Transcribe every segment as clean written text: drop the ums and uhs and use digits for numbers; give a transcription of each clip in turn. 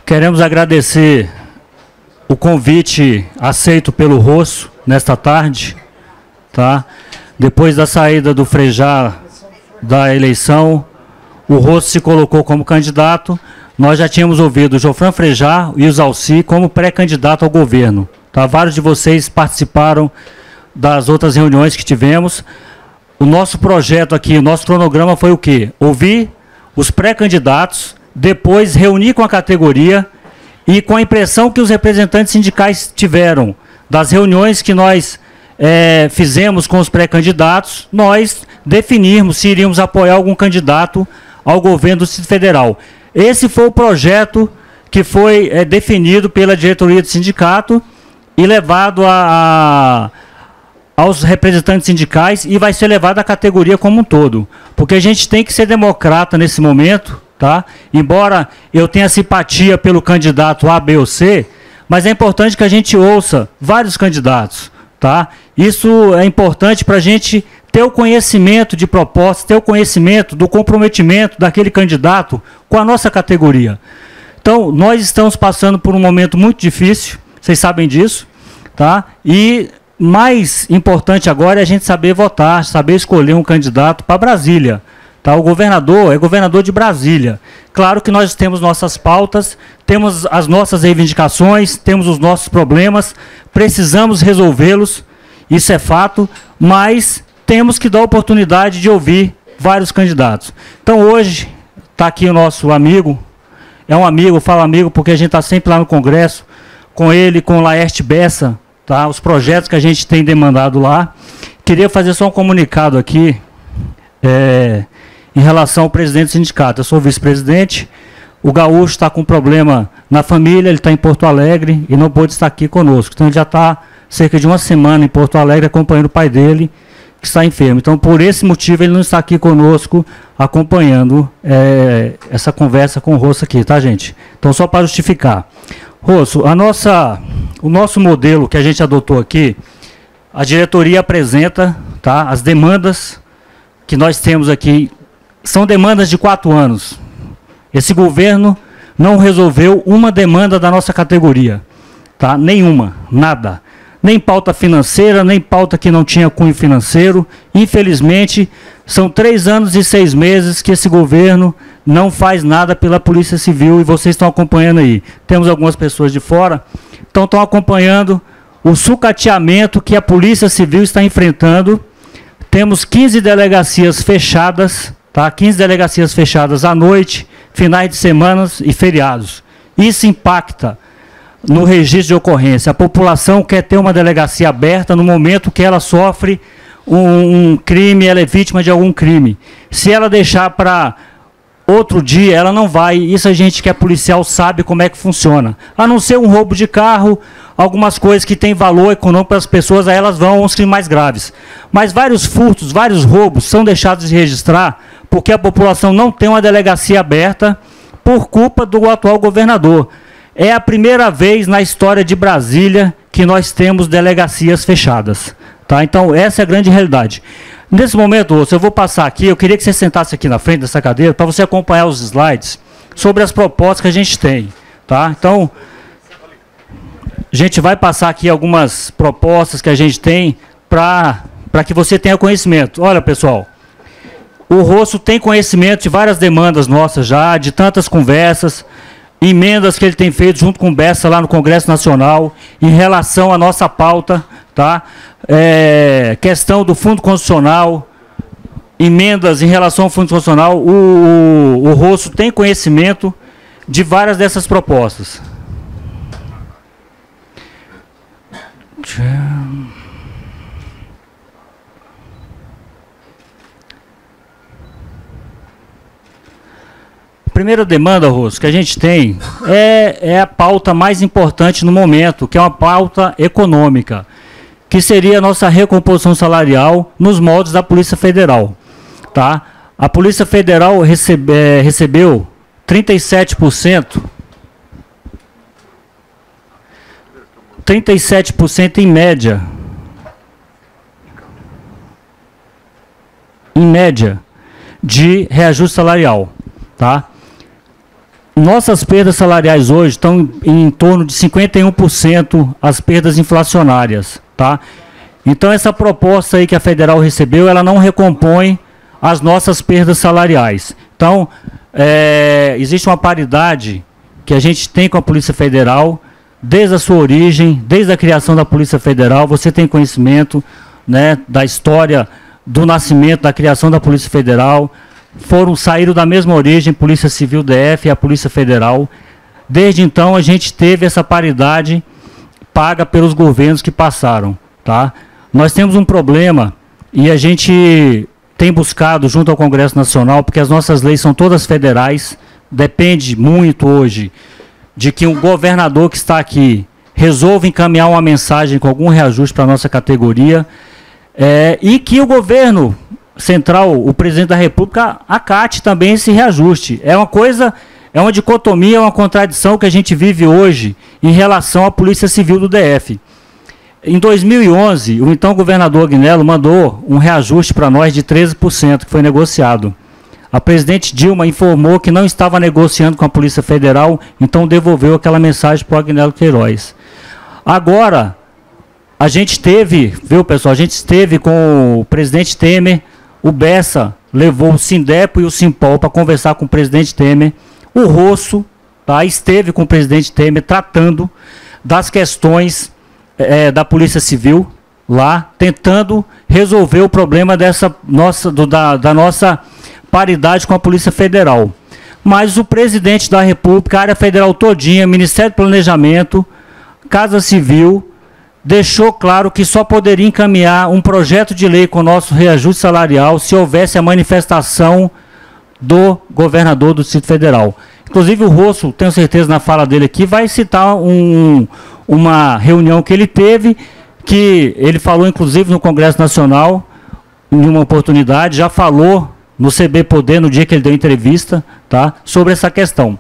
Queremos agradecer o convite aceito pelo Rosso nesta tarde, tá? Depois da saída do Frejá da eleição, o Rosso se colocou como candidato. Nós já tínhamos ouvido o Jofran Frejá e o Zalci como pré-candidato ao governo. Tá? Vários de vocês participaram das outras reuniões que tivemos. O nosso projeto aqui, o nosso cronograma foi o quê? Ouvir os pré-candidatos, depois reunir com a categoria e com a impressão que os representantes sindicais tiveram das reuniões que nós fizemos com os pré-candidatos, nós definirmos se iríamos apoiar algum candidato ao governo do Distrito Federal. Esse foi o projeto que foi definido pela diretoria do sindicato e levado aos representantes sindicais e vai ser levado à categoria como um todo. Porque a gente tem que ser democrata nesse momento, tá? Embora eu tenha simpatia pelo candidato A, B ou C, mas é importante que a gente ouça vários candidatos, tá? Isso é importante para a gente ter o conhecimento de propostas, ter o conhecimento do comprometimento daquele candidato com a nossa categoria. Então, nós estamos passando por um momento muito difícil, vocês sabem disso, tá? E mais importante agora é a gente saber votar, saber escolher um candidato para Brasília. Tá? O governador é governador de Brasília. Claro que nós temos nossas pautas, temos as nossas reivindicações, temos os nossos problemas, precisamos resolvê-los, isso é fato, mas temos que dar a oportunidade de ouvir vários candidatos. Então hoje está aqui o nosso amigo, é um amigo, eu falo amigo porque a gente está sempre lá no Congresso, com ele, com o Laerte Bessa, tá? Os projetos que a gente tem demandado lá. Queria fazer só um comunicado aqui, em relação ao presidente do sindicato. Eu sou vice-presidente, o Gaúcho está com problema na família, ele está em Porto Alegre e não pôde estar aqui conosco. Então ele já está cerca de uma semana em Porto Alegre acompanhando o pai dele, que está enfermo. Então por esse motivo ele não está aqui conosco acompanhando essa conversa com o Rosso aqui, tá, gente? Então só para justificar. Rosso, o nosso modelo que a gente adotou aqui, a diretoria apresenta, tá, as demandas que nós temos aqui, são demandas de 4 anos. Esse governo não resolveu uma demanda da nossa categoria, tá? Nenhuma, nada. Nem pauta financeira, nem pauta que não tinha cunho financeiro. Infelizmente, são 3 anos e 6 meses que esse governo não faz nada pela Polícia Civil e vocês estão acompanhando aí. Temos algumas pessoas de fora, então estão acompanhando o sucateamento que a Polícia Civil está enfrentando. Temos 15 delegacias fechadas, tá? 15 delegacias fechadas à noite, finais de semana e feriados. Isso impacta no registro de ocorrência. A população quer ter uma delegacia aberta no momento que ela sofre um crime, ela é vítima de algum crime. Se ela deixar para outro dia, ela não vai. Isso a gente que é policial sabe como é que funciona. A não ser um roubo de carro, algumas coisas que têm valor econômico para as pessoas, aí elas vão aos crimes mais graves. Mas vários furtos, vários roubos são deixados de registrar porque a população não tem uma delegacia aberta por culpa do atual governador. É a primeira vez na história de Brasília que nós temos delegacias fechadas. Tá? Então, essa é a grande realidade. Nesse momento, eu vou passar aqui, eu queria que você sentasse aqui na frente dessa cadeira para você acompanhar os slides sobre as propostas que a gente tem. Tá? Então, a gente vai passar aqui algumas propostas que a gente tem para que você tenha conhecimento. Olha, pessoal, o Rosso tem conhecimento de várias demandas nossas já, de tantas conversas, emendas que ele tem feito junto com o Bessa lá no Congresso Nacional, em relação à nossa pauta, tá? Questão do Fundo Constitucional, emendas em relação ao Fundo Constitucional, o Rosso tem conhecimento de várias dessas propostas. A primeira demanda, Rosso, que a gente tem é a pauta mais importante no momento, que é uma pauta econômica, que seria a nossa recomposição salarial nos moldes da Polícia Federal. Tá? A Polícia Federal recebeu 37% em média, de reajuste salarial. Tá? Nossas perdas salariais hoje estão em torno de 51% as perdas inflacionárias, tá? Então essa proposta aí que a federal recebeu, ela não recompõe as nossas perdas salariais. Então, existe uma paridade que a gente tem com a Polícia Federal, desde a sua origem, desde a criação da Polícia Federal. Você tem conhecimento, né, da história do nascimento, da criação da Polícia Federal. Saíram da mesma origem, Polícia Civil DF e a Polícia Federal. Desde então a gente teve essa paridade paga pelos governos que passaram, tá? Nós temos um problema e a gente tem buscado junto ao Congresso Nacional, porque as nossas leis são todas federais, depende muito hoje de que um governador que está aqui resolva encaminhar uma mensagem com algum reajuste para a nossa categoria, e que o governo central, o presidente da República, acate também esse reajuste. É uma dicotomia, uma contradição que a gente vive hoje em relação à Polícia Civil do DF. Em 2011, o então governador Agnello mandou um reajuste para nós de 13%, que foi negociado. A presidente Dilma informou que não estava negociando com a Polícia Federal, então devolveu aquela mensagem para o Agnello Queiroz. Agora, a gente esteve, viu, pessoal, a gente esteve com o presidente Temer, o Bessa levou o Sindepo e o Simpol para conversar com o presidente Temer, o Rosso, tá, esteve com o presidente Temer tratando das questões da Polícia Civil lá, tentando resolver o problema da nossa paridade com a Polícia Federal. Mas o presidente da República, a área federal todinha, Ministério do Planejamento, Casa Civil, deixou claro que só poderia encaminhar um projeto de lei com o nosso reajuste salarial se houvesse a manifestação do governador do Distrito Federal. Inclusive o Rosso, tenho certeza na fala dele aqui, vai citar uma reunião que ele teve, que ele falou inclusive no Congresso Nacional, em uma oportunidade, já falou no CB Poder, no dia que ele deu entrevista, tá, sobre essa questão.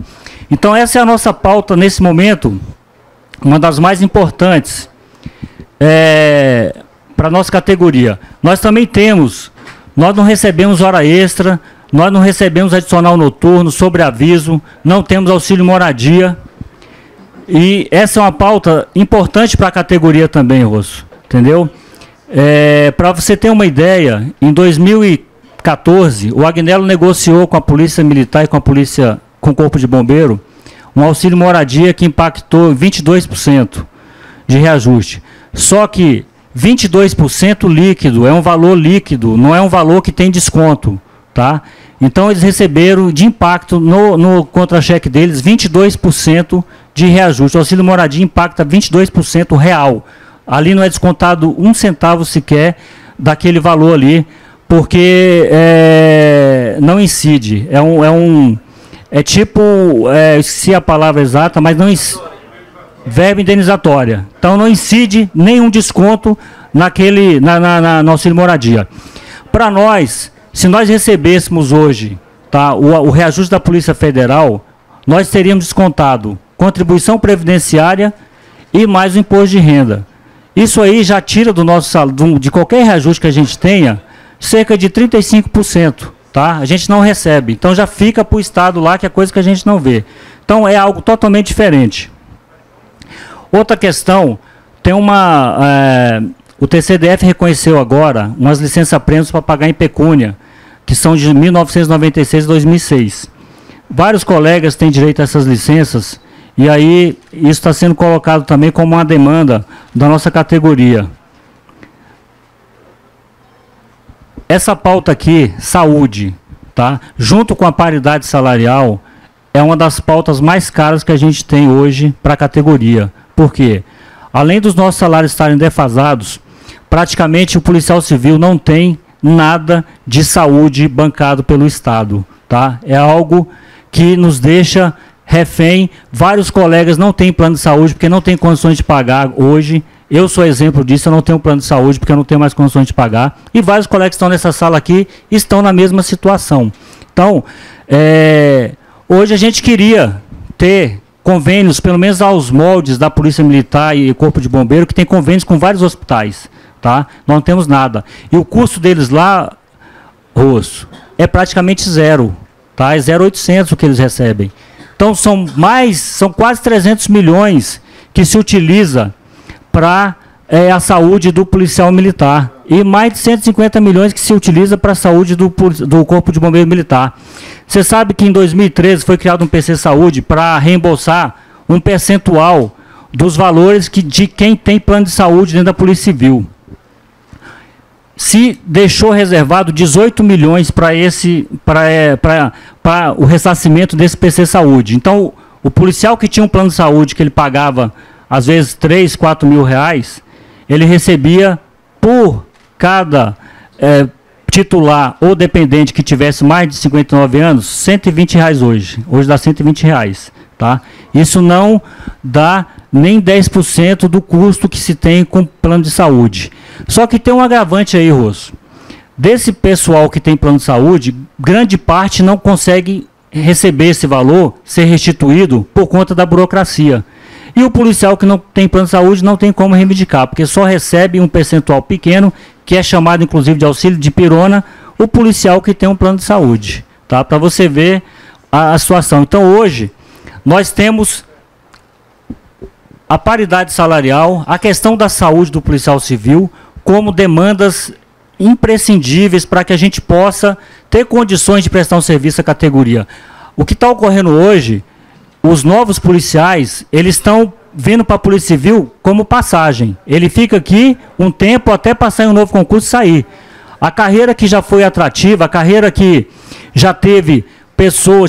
Então essa é a nossa pauta nesse momento, uma das mais importantes para a nossa categoria. Nós também nós não recebemos hora extra, nós não recebemos adicional noturno, sobreaviso, não temos auxílio moradia. E essa é uma pauta importante para a categoria também, Rosso, entendeu? Para você ter uma ideia, em 2014, o Agnello negociou com a Polícia Militar e com o Corpo de Bombeiro um auxílio moradia que impactou 22% de reajuste. Só que 22% líquido, é um valor líquido, não é um valor que tem desconto, tá? Então eles receberam de impacto no contra-cheque deles 22% de reajuste. O auxílio moradia impacta 22% real. Ali não é descontado um centavo sequer daquele valor ali, porque não incide. Esqueci a palavra exata, mas não incide. Verba indenizatória. Então não incide nenhum desconto no auxílio moradia. Para nós, se nós recebêssemos hoje, tá, o reajuste da Polícia Federal, nós teríamos descontado contribuição previdenciária e mais o imposto de renda. Isso aí já tira do nosso salário, de qualquer reajuste que a gente tenha, cerca de 35%. Tá? A gente não recebe. Então já fica para o Estado lá, que é coisa que a gente não vê. Então é algo totalmente diferente. Outra questão, o TCDF reconheceu agora umas licença-prêmios para pagar em pecúnia, que são de 1996 e 2006. Vários colegas têm direito a essas licenças, e aí isso está sendo colocado também como uma demanda da nossa categoria. Essa pauta aqui, saúde, tá? Junto com a paridade salarial, é uma das pautas mais caras que a gente tem hoje para a categoria. Por quê? Além dos nossos salários estarem defasados, praticamente o policial civil não tem nada de saúde bancado pelo Estado. Tá? É algo que nos deixa refém. Vários colegas não têm plano de saúde porque não têm condições de pagar hoje. Eu sou exemplo disso, eu não tenho plano de saúde porque eu não tenho mais condições de pagar. E vários colegas que estão nessa sala aqui estão na mesma situação. Então, hoje a gente queria ter convênios, pelo menos aos moldes da Polícia Militar e Corpo de Bombeiro, que tem convênios com vários hospitais. Tá? Nós não temos nada. E o custo deles lá, Rosso, é praticamente zero. Tá? É 0,800 o que eles recebem. Então são quase 300 milhões que se utiliza para a saúde do policial militar e mais de 150 milhões que se utiliza para a saúde do Corpo de Bombeiro Militar. Você sabe que em 2013 foi criado um PC Saúde para reembolsar um percentual dos valores de quem tem plano de saúde dentro da Polícia Civil. Se deixou reservado 18 milhões para o ressarcimento desse PC Saúde. Então, o policial que tinha um plano de saúde que ele pagava, às vezes, 3, 4 mil reais, ele recebia por cada titular ou dependente que tivesse mais de 59 anos, 120 reais hoje. Hoje dá 120 reais. Tá? Isso não dá nem 10% do custo que se tem com plano de saúde. Só que tem um agravante aí, Rosso. Desse pessoal que tem plano de saúde, grande parte não consegue receber esse valor, ser restituído por conta da burocracia. E o policial que não tem plano de saúde não tem como reivindicar, porque só recebe um percentual pequeno, que é chamado inclusive de auxílio de pirona, o policial que tem um plano de saúde. Tá? Para você ver a situação. Então hoje, nós temos a paridade salarial, a questão da saúde do policial civil, como demandas imprescindíveis para que a gente possa ter condições de prestar um serviço à categoria. O que está ocorrendo hoje, os novos policiais, eles estão vindo para a Polícia Civil como passagem. Ele fica aqui um tempo até passar em um novo concurso e sair. A carreira que já foi atrativa, a carreira que já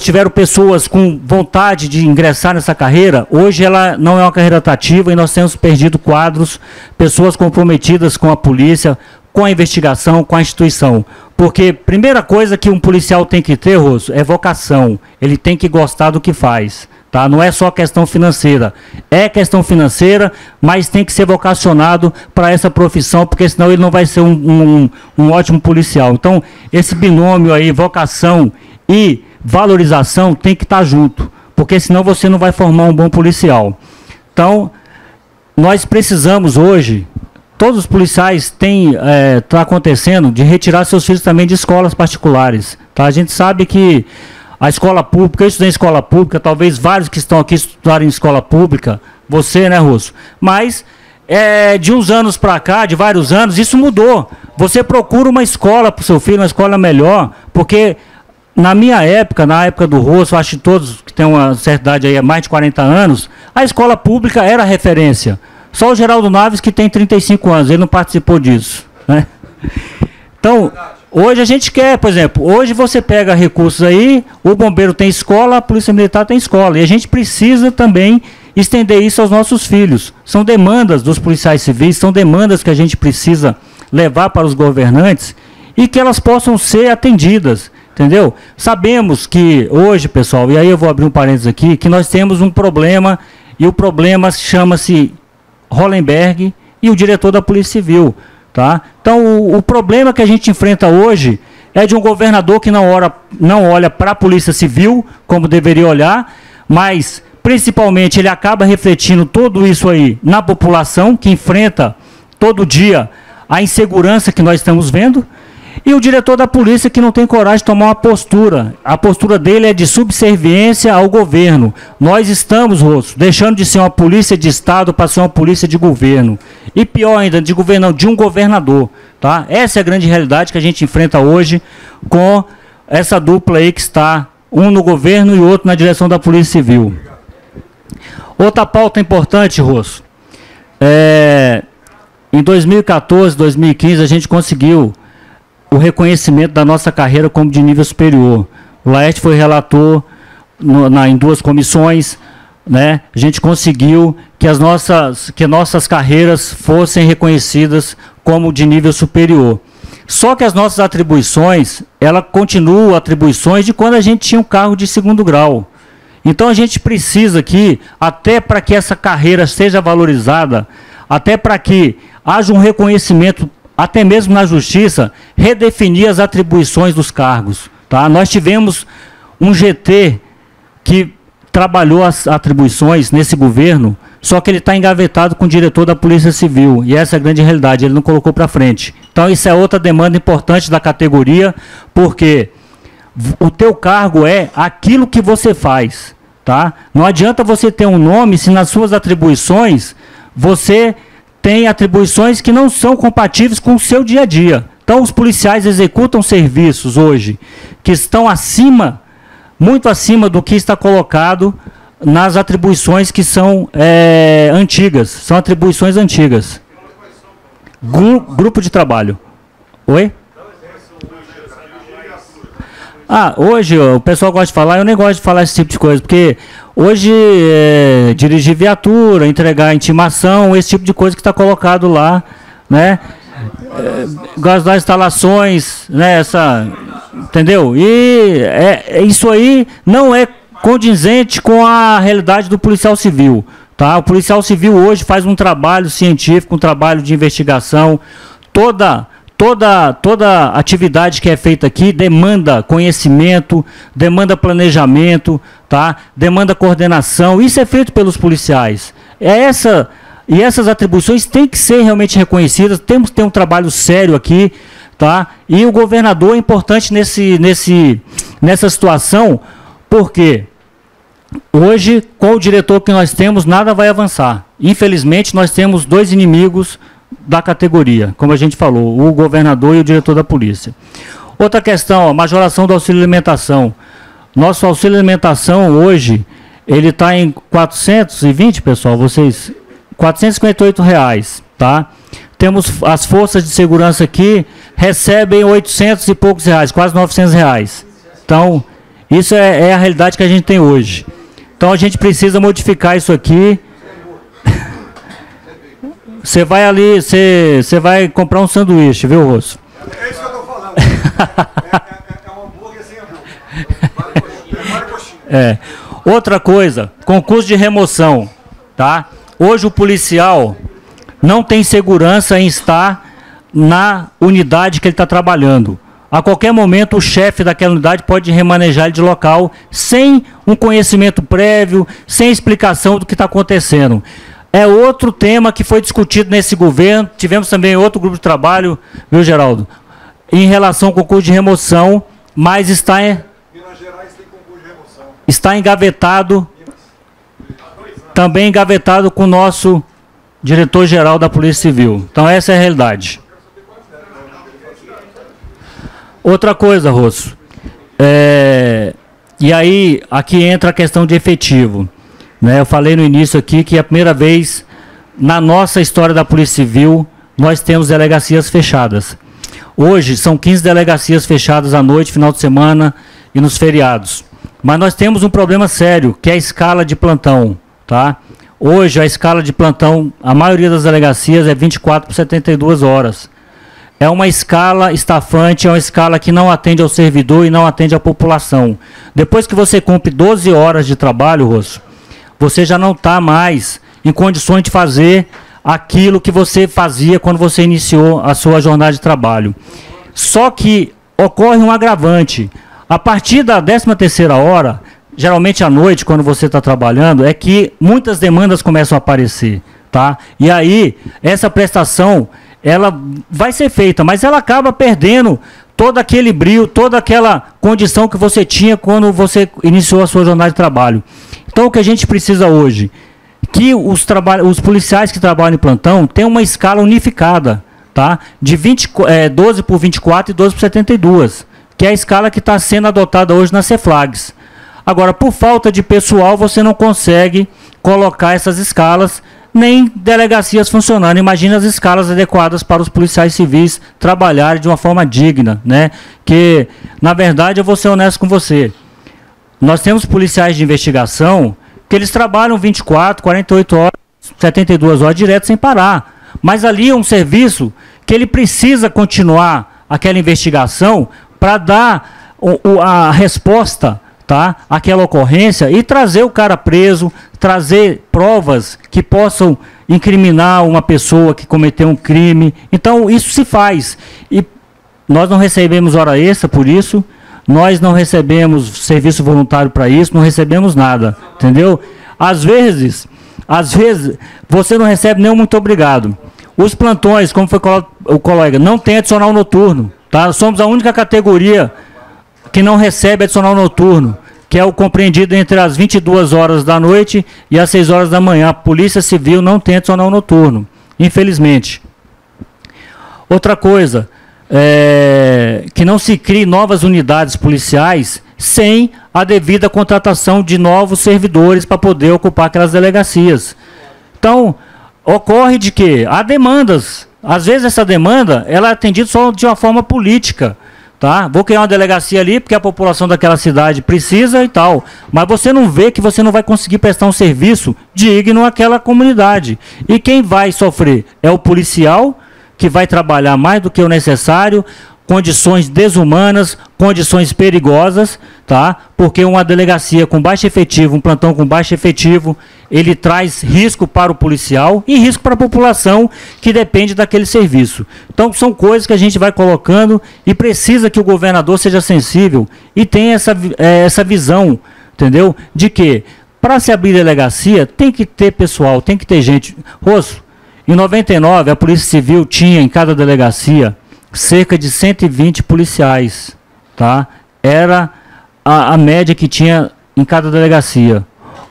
tiveram pessoas com vontade de ingressar nessa carreira, hoje ela não é uma carreira atrativa e nós temos perdido quadros, pessoas comprometidas com a polícia, com a investigação, com a instituição. Porque primeira coisa que um policial tem que ter, Rosso, é vocação. Ele tem que gostar do que faz. Tá? Não é só questão financeira. É questão financeira, mas tem que ser vocacionado para essa profissão, porque senão ele não vai ser um ótimo policial. Então, esse binômio aí, vocação e valorização, tem que estar junto, porque senão você não vai formar um bom policial. Então, nós precisamos hoje, todos os policiais está acontecendo de retirar seus filhos também de escolas particulares. Tá? A gente sabe que a escola pública, eu estudei em escola pública, talvez vários que estão aqui estudarem em escola pública, você, né, Rosso? Mas, de uns anos para cá, de vários anos, isso mudou. Você procura uma escola para o seu filho, uma escola melhor, porque na minha época, na época do Rosso, acho que todos que têm uma certa idade aí, mais de 40 anos, a escola pública era referência. Só o Geraldo Naves que tem 35 anos, ele não participou disso. Né? Então, hoje a gente quer, por exemplo, hoje você pega recursos aí, o bombeiro tem escola, a polícia militar tem escola. E a gente precisa também estender isso aos nossos filhos. São demandas dos policiais civis, são demandas que a gente precisa levar para os governantes e que elas possam ser atendidas. Entendeu? Sabemos que hoje, pessoal, e aí eu vou abrir um parênteses aqui, que nós temos um problema, e o problema chama-se Hollenberg e o diretor da Polícia Civil. Tá? Então, o problema que a gente enfrenta hoje é de um governador que não olha para a Polícia Civil como deveria olhar, mas, principalmente, ele acaba refletindo tudo isso aí na população, que enfrenta todo dia a insegurança que nós estamos vendo, e o diretor da polícia que não tem coragem de tomar uma postura. A postura dele é de subserviência ao governo. Nós estamos, Rosso, deixando de ser uma polícia de Estado para ser uma polícia de governo. E pior ainda, de governo, de um governador. Tá? Essa é a grande realidade que a gente enfrenta hoje com essa dupla aí que está, um no governo e outro na direção da Polícia Civil. Outra pauta importante, Rosso. Em 2014, 2015, a gente conseguiu o reconhecimento da nossa carreira como de nível superior. O Laerte foi relator em 2 comissões, né? A gente conseguiu que as nossas carreiras fossem reconhecidas como de nível superior. Só que as nossas atribuições, ela continuam atribuições de quando a gente tinha um cargo de 2º grau. Então a gente precisa aqui, até para que essa carreira seja valorizada, até para que haja um reconhecimento até mesmo na justiça, redefinir as atribuições dos cargos. Tá? Nós tivemos um GT que trabalhou as atribuições nesse governo, só que ele está engavetado com o diretor da Polícia Civil, e essa é a grande realidade, ele não colocou para frente. Então isso é outra demanda importante da categoria, porque o teu cargo é aquilo que você faz. tá? Não adianta você ter um nome se nas suas atribuições você tem atribuições que não são compatíveis com o seu dia a dia. Então, os policiais executam serviços hoje que estão acima, muito acima do que está colocado nas atribuições que são antigas. São atribuições antigas. Grupo de trabalho. Oi? Hoje o pessoal gosta de falar, eu nem gosto de falar esse tipo de coisa, porque hoje dirigir viatura, entregar intimação, esse tipo de coisa que está colocado lá, né? Gosto das instalações, né? Entendeu? E isso aí não é condizente com a realidade do policial civil, tá? O policial civil hoje faz um trabalho científico, um trabalho de investigação. Toda atividade que é feita aqui demanda conhecimento, demanda planejamento, tá? Demanda coordenação. Isso é feito pelos policiais. E essas atribuições têm que ser realmente reconhecidas. Temos que ter um trabalho sério aqui, tá? E o governador é importante nessa situação, porque hoje, com o diretor que nós temos, nada vai avançar. Infelizmente, nós temos dois inimigos da categoria, como a gente falou, o governador e o diretor da polícia. Outra questão, a majoração do auxílio alimentação. Nosso auxílio alimentação hoje, ele está em 420, pessoal, vocês, R$458, tá? Temos as forças de segurança aqui, recebem 800 e poucos reais, quase R$900. Então, isso é a realidade que a gente tem hoje. Então, a gente precisa modificar isso aqui. Você vai ali, você vai comprar um sanduíche, viu, Rosso? É isso que eu estou falando. É um hambúrguer sem hambúrguer. Vale coxinha. Outra coisa, concurso de remoção, tá? Hoje o policial não tem segurança em estar na unidade que ele está trabalhando. A qualquer momento o chefe daquela unidade pode remanejar ele de local sem um conhecimento prévio, sem explicação do que está acontecendo. É outro tema que foi discutido nesse governo. Tivemos também outro grupo de trabalho, viu, Geraldo? Em relação ao concurso de remoção, mas está Minas Gerais tem concurso de remoção. Está engavetado, também engavetado com o nosso diretor-geral da Polícia Civil. Então, essa é a realidade. Outra coisa, Rosso. E aí, aqui entra a questão de efetivo. Né, eu falei no início aqui que é a primeira vez na nossa história da Polícia Civil nós temos delegacias fechadas. Hoje são 15 delegacias fechadas à noite, final de semana e nos feriados. Mas nós temos um problema sério, que é a escala de plantão. Tá? Hoje a escala de plantão, a maioria das delegacias é 24 por 72 horas. É uma escala estafante, é uma escala que não atende ao servidor e não atende à população. Depois que você cumpre 12 horas de trabalho, Rosso, você já não está mais em condições de fazer aquilo que você fazia quando você iniciou a sua jornada de trabalho. Só que ocorre um agravante. A partir da 13ª hora, geralmente à noite, quando você está trabalhando, é que muitas demandas começam a aparecer. Tá? E aí, essa prestação, ela vai ser feita, mas ela acaba perdendo todo aquele brilho, toda aquela condição que você tinha quando você iniciou a sua jornada de trabalho. Então, o que a gente precisa hoje? Que os policiais que trabalham em plantão tenham uma escala unificada, tá? De 12 por 24 e 12 por 72, que é a escala que está sendo adotada hoje na Ceflags. Agora, por falta de pessoal, você não consegue colocar essas escalas, nem delegacias funcionando. Imagina as escalas adequadas para os policiais civis trabalharem de uma forma digna, né? Que, na verdade, eu vou ser honesto com você. Nós temos policiais de investigação que eles trabalham 24, 48 horas, 72 horas direto sem parar. Mas ali é um serviço que ele precisa continuar aquela investigação para dar a resposta, tá, àquela ocorrência e trazer o cara preso, trazer provas que possam incriminar uma pessoa que cometeu um crime. Então, isso se faz. E nós não recebemos hora extra por isso. Nós não recebemos serviço voluntário para isso, não recebemos nada, entendeu? Às vezes, você não recebe nem um muito obrigado. Os plantões, como foi o colega, não tem adicional noturno, tá? Somos a única categoria que não recebe adicional noturno. que é o compreendido entre as 22 horas da noite e as 6 horas da manhã. A Polícia Civil não tem adicional noturno, infelizmente. Outra coisa, que não se crie novas unidades policiais sem a devida contratação de novos servidores para poder ocupar aquelas delegacias. Então, ocorre de que há demandas. Às vezes essa demanda ela é atendida só de uma forma política. Tá? Vou criar uma delegacia ali porque a população daquela cidade precisa e tal. Mas você não vê que você não vai conseguir prestar um serviço digno àquela comunidade. E quem vai sofrer é o policial, que vai trabalhar mais do que o necessário, condições desumanas, condições perigosas, tá? Porque uma delegacia com baixo efetivo, um plantão com baixo efetivo, ele traz risco para o policial e risco para a população que depende daquele serviço. Então são coisas que a gente vai colocando e precisa que o governador seja sensível e tenha essa visão, entendeu? De que para se abrir delegacia tem que ter pessoal, tem que ter gente. Rosso, em 99 a Polícia Civil tinha em cada delegacia cerca de 120 policiais, tá? Era a média que tinha em cada delegacia.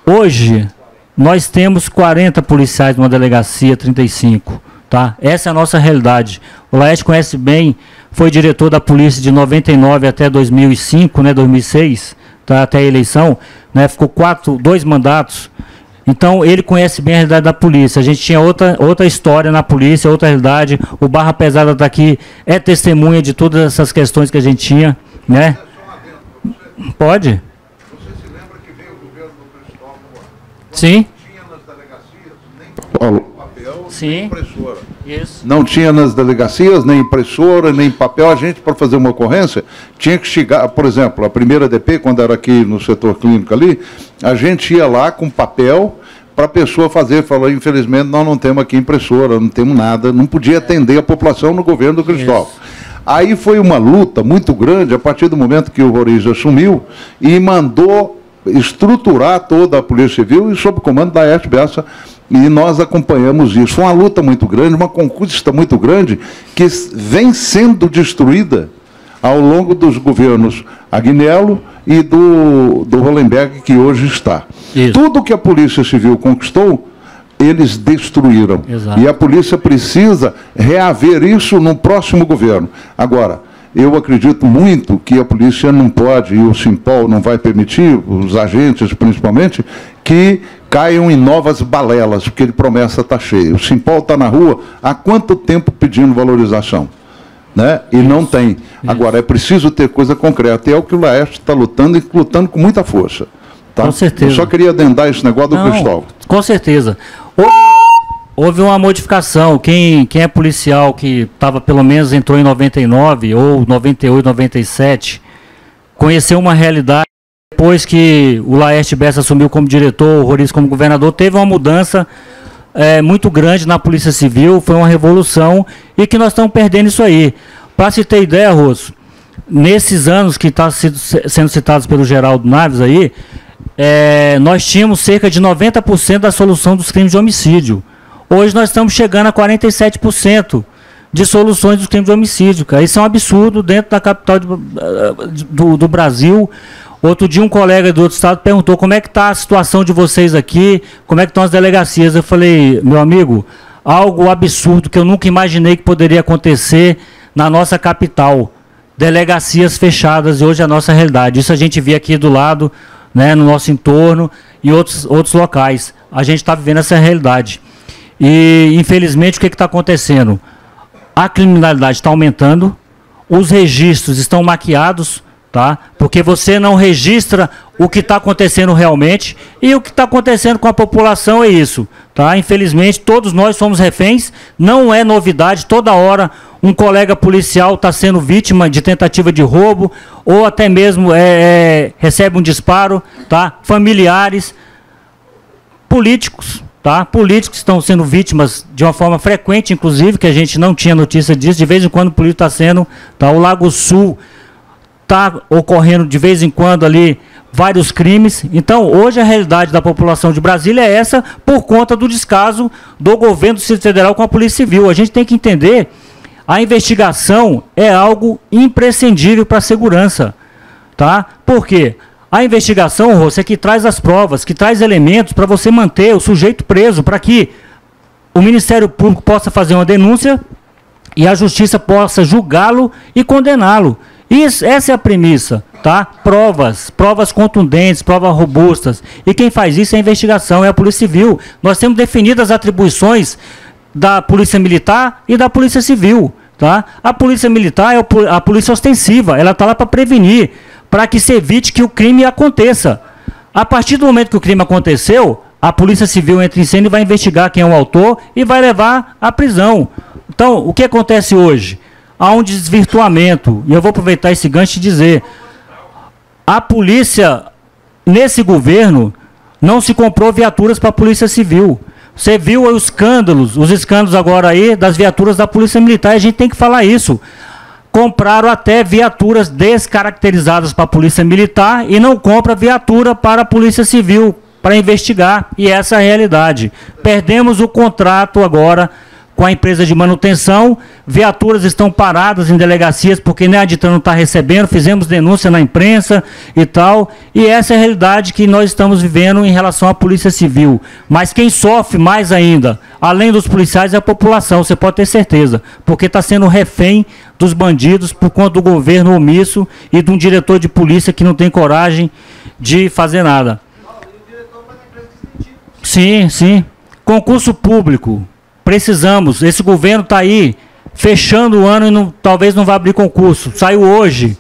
Hoje, nós temos 40 policiais numa delegacia, 35, tá? Essa é a nossa realidade. O Laerte conhece bem, foi diretor da polícia de 99 até 2005, né, 2006, tá? Até a eleição, né? Ficou 2 mandatos. Então, ele conhece bem a realidade da polícia. A gente tinha outra história na polícia, outra realidade. O Barra Pesada está aqui, é testemunha de todas essas questões que a gente tinha, né? Pode? Você se lembra que veio o governo do Cristóvão? Sim. Não tinha nas delegacias nem papel, Sim. nem impressora. Isso. Não tinha nas delegacias nem impressora, nem papel. A gente, para fazer uma ocorrência, tinha que chegar, por exemplo, a primeira DP, quando era aqui no setor clínico ali, a gente ia lá com papel para a pessoa fazer, falou, infelizmente nós não temos aqui impressora, não temos nada, não podia atender a população no governo do Cristóvão. Aí foi uma luta muito grande, a partir do momento que o Roriz assumiu e mandou estruturar toda a Polícia Civil e sob comando da Laerte Bessa, e nós acompanhamos isso. Foi uma luta muito grande, uma conquista muito grande, que vem sendo destruída ao longo dos governos Agnello e do Hollenberg, que hoje está. Isso. Tudo que a Polícia Civil conquistou, eles destruíram. Exato. E a polícia precisa reaver isso no próximo governo. Agora, eu acredito muito que a polícia não pode, e o Simpol não vai permitir, os agentes principalmente, que caiam em novas balelas, porque ele promessa está cheio. O Simpol está na rua há quanto tempo pedindo valorização? Né? E não tem. Isso. Agora, é preciso ter coisa concreta. E é o que o Laerte está lutando, e lutando com muita força. Tá? Com certeza. Eu só queria adendar esse negócio do Cristóvão. Com certeza. Houve uma modificação. Quem é policial que estava, pelo menos, entrou em 99 ou 98, 97, conheceu uma realidade. Depois que o Laerte Bessa assumiu como diretor, o Roriz como governador, teve uma mudança muito grande na Polícia Civil, foi uma revolução, e que nós estamos perdendo isso aí. Para se ter ideia, Rosso, nesses anos que está sendo citados pelo Geraldo Naves aí, nós tínhamos cerca de 90% da solução dos crimes de homicídio. Hoje nós estamos chegando a 47% de soluções dos crimes de homicídio, cara. Isso é um absurdo dentro da capital do Brasil. Outro dia um colega do outro estado perguntou como é que está a situação de vocês aqui, como é que estão as delegacias. Eu falei, meu amigo, algo absurdo que eu nunca imaginei que poderia acontecer na nossa capital. Delegacias fechadas, e hoje é a nossa realidade. Isso a gente vê aqui do lado, né, no nosso entorno e outros locais. A gente está vivendo essa realidade. E, infelizmente, o que está acontecendo? A criminalidade está aumentando, os registros estão maquiados, tá? Porque você não registra o que está acontecendo realmente, e o que está acontecendo com a população é isso, tá? Infelizmente, todos nós somos reféns, não é novidade, toda hora um colega policial está sendo vítima de tentativa de roubo, ou até mesmo recebe um disparo, tá? Familiares, políticos, tá? Políticos estão sendo vítimas de uma forma frequente, inclusive, que a gente não tinha notícia disso, de vez em quando o político está sendo, tá? O Lago Sul está ocorrendo de vez em quando ali vários crimes. Então, hoje a realidade da população de Brasília é essa, por conta do descaso do governo do Distrito Federal com a Polícia Civil. A gente tem que entender, a investigação é algo imprescindível para a segurança, tá? Por quê? A investigação, Rosso, é que traz as provas, que traz elementos para você manter o sujeito preso, para que o Ministério Público possa fazer uma denúncia e a Justiça possa julgá-lo e condená-lo. Essa é a premissa, tá? Provas contundentes, provas robustas. E quem faz isso é a investigação, é a Polícia Civil. Nós temos definidas as atribuições da Polícia Militar e da Polícia Civil, tá? A Polícia Militar é a polícia ostensiva, ela está lá para prevenir, para que se evite que o crime aconteça. A partir do momento que o crime aconteceu, a Polícia Civil entra em cena e vai investigar quem é o autor e vai levar à prisão. Então, o que acontece hoje? Há um desvirtuamento, e eu vou aproveitar esse gancho e dizer, a polícia, nesse governo, não se comprou viaturas para a Polícia Civil. Você viu os escândalos agora aí das viaturas da Polícia Militar, e a gente tem que falar isso. Compraram até viaturas descaracterizadas para a Polícia Militar e não compra viatura para a Polícia Civil para investigar. E essa é a realidade. Perdemos o contrato agora com a empresa de manutenção, viaturas estão paradas em delegacias porque nem a Aditran não está recebendo, fizemos denúncia na imprensa e tal, e essa é a realidade que nós estamos vivendo em relação à Polícia Civil. Mas quem sofre mais ainda, além dos policiais, é a população, você pode ter certeza, porque está sendo refém dos bandidos por conta do governo omisso e de um diretor de polícia que não tem coragem de fazer nada. Sim, sim. Concurso público. Precisamos, esse governo está aí, fechando o ano e talvez não vá abrir concurso. Saiu hoje.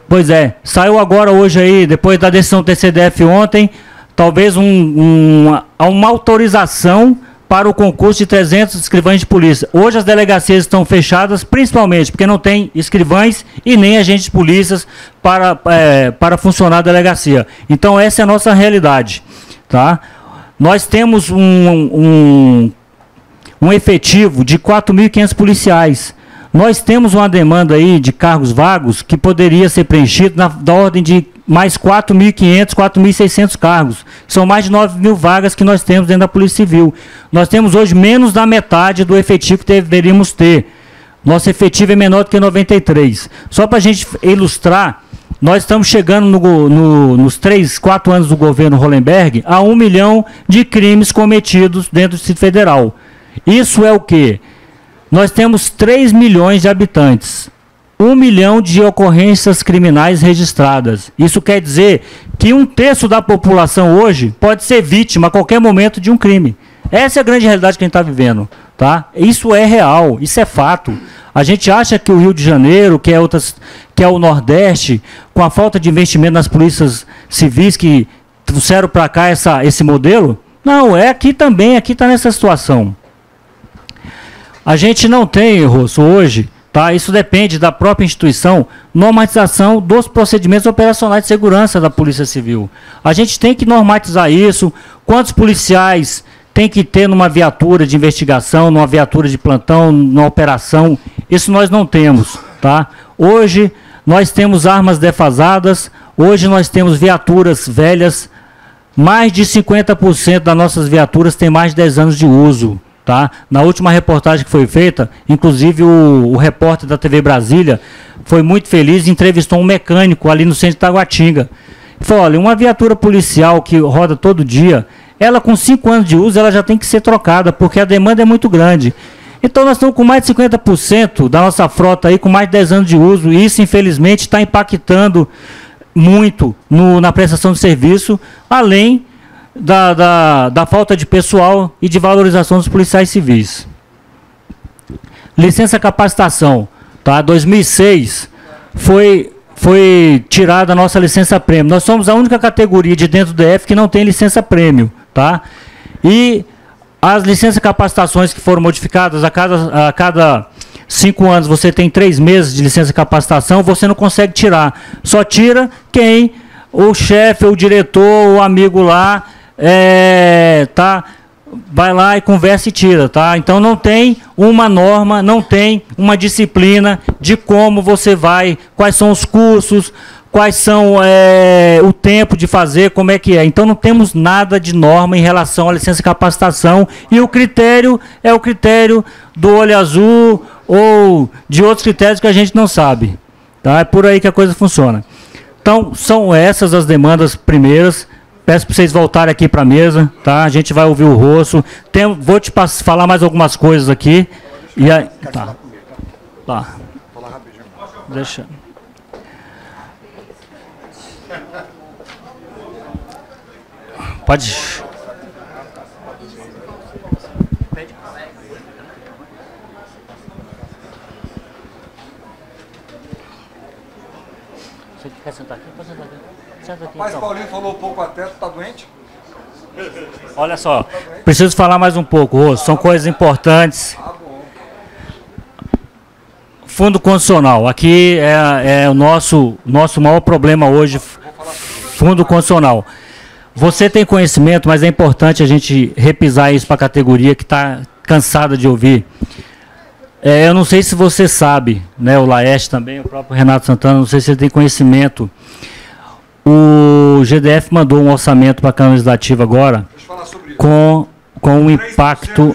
Pois é, saiu agora hoje aí, depois da decisão do TCDF ontem, talvez uma autorização para o concurso de 300 escrivães de polícia. Hoje as delegacias estão fechadas, principalmente porque não tem escrivães e nem agentes de polícia para funcionar a delegacia. Então essa é a nossa realidade, tá? Nós temos um efetivo de 4.500 policiais. Nós temos uma demanda aí de cargos vagos que poderia ser preenchido da ordem de mais 4.500, 4.600 cargos. São mais de 9.000 vagas que nós temos dentro da Polícia Civil. Nós temos hoje menos da metade do efetivo que deveríamos ter. Nosso efetivo é menor do que 93. Só para a gente ilustrar, nós estamos chegando nos 3, 4 anos do governo Hollenberg a 1 milhão de crimes cometidos dentro do Distrito Federal. Isso é o quê? Nós temos 3 milhões de habitantes, 1 milhão de ocorrências criminais registradas. Isso quer dizer que 1/3 da população hoje pode ser vítima a qualquer momento de um crime. Essa é a grande realidade que a gente está vivendo, tá? Isso é real, isso é fato. A gente acha que o Rio de Janeiro, que é o Nordeste, com a falta de investimento nas polícias civis que trouxeram para cá esse modelo, não, é aqui também, aqui está nessa situação. A gente não tem, Rosso, hoje, tá? Isso depende da própria instituição, normatização dos procedimentos operacionais de segurança da Polícia Civil. A gente tem que normatizar isso, quantos policiais tem que ter numa viatura de investigação, numa viatura de plantão, numa operação. Isso nós não temos, tá? Hoje nós temos armas defasadas, hoje nós temos viaturas velhas, mais de 50% das nossas viaturas têm mais de 10 anos de uso, tá? Na última reportagem que foi feita, inclusive o repórter da TV Brasília foi muito feliz e entrevistou um mecânico ali no centro de Taguatinga. Falou, olha, uma viatura policial que roda todo dia, ela com 5 anos de uso, ela já tem que ser trocada, porque a demanda é muito grande. Então nós estamos com mais de 50% da nossa frota aí com mais de 10 anos de uso, e isso infelizmente está impactando muito na prestação de serviço, além da falta de pessoal e de valorização dos policiais civis. Licença capacitação, tá? 2006 foi tirada a nossa licença prêmio. Nós somos a única categoria de dentro do DF que não tem licença prêmio, tá? E as licenças capacitações que foram modificadas a cada 5 anos, você tem 3 meses de licença capacitação, você não consegue tirar. Só tira quem o chefe, o diretor, o amigo lá, tá? Vai lá e conversa e tira, tá? Então não tem uma norma, não tem uma disciplina de como você vai, quais são os cursos, quais são o tempo de fazer, como é que é. Então não temos nada de norma em relação à licença capacitação, e o critério é o critério do olho azul ou de outros critérios que a gente não sabe, tá? É por aí que a coisa funciona. Então Então, são essas as demandas primeiras. Peço para vocês voltarem aqui para a mesa, tá? A gente vai ouvir o Rosso. Vou te falar mais algumas coisas aqui. E aí, tá. Tá. Deixa. Pode. Você quer sentar aqui? Pode sentar aqui. Senta aqui. Mas então. Paulinho falou pouco até, tu tá doente? Olha só, preciso falar mais um pouco, Rosso. São coisas importantes. Fundo constitucional. Aqui é o nosso maior problema hoje, fundo constitucional. Você tem conhecimento, mas é importante a gente repisar isso para a categoria que está cansada de ouvir. Eu não sei se você sabe, né, o Laerte também, o próprio Renato Santana, não sei se ele tem conhecimento. O GDF mandou um orçamento para a Câmara Legislativa agora com o impacto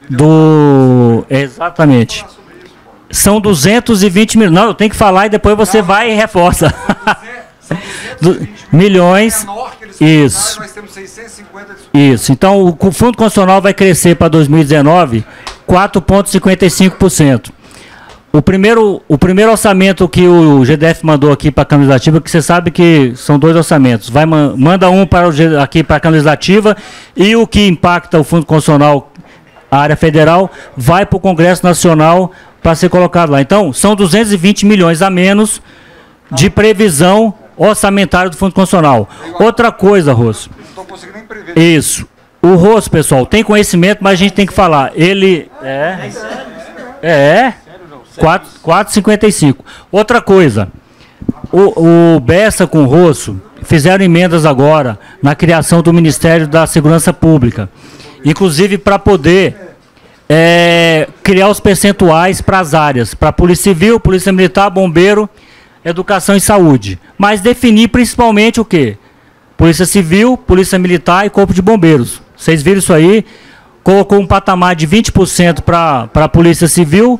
do... Exatamente. São 220 milhões. Não, eu tenho que falar e depois você vai e reforça. Milhões. Isso. Isso. Então, o Fundo Constitucional vai crescer para 2019 4,55%. O primeiro orçamento que o GDF mandou aqui para a Câmara Legislativa, que você sabe que são 2 orçamentos, manda um aqui para a Câmara Legislativa e o que impacta o Fundo Constitucional, a área federal, vai para o Congresso Nacional para ser colocado lá. Então, são 220 milhões a menos de previsão orçamentária do Fundo Constitucional. Outra coisa, Rosso. Não estou conseguindo nem prever. Isso. O Rosso, pessoal, tem conhecimento, mas a gente tem que falar. Ele 4,55. Outra coisa. O Bessa com o Rosso fizeram emendas agora na criação do Ministério da Segurança Pública. Inclusive para poder criar os percentuais para as áreas, para Polícia Civil, Polícia Militar, Bombeiro, Educação e Saúde. Mas definir principalmente o quê? Polícia Civil, Polícia Militar e Corpo de Bombeiros. Vocês viram isso aí? Colocou um patamar de 20% para a Polícia Civil,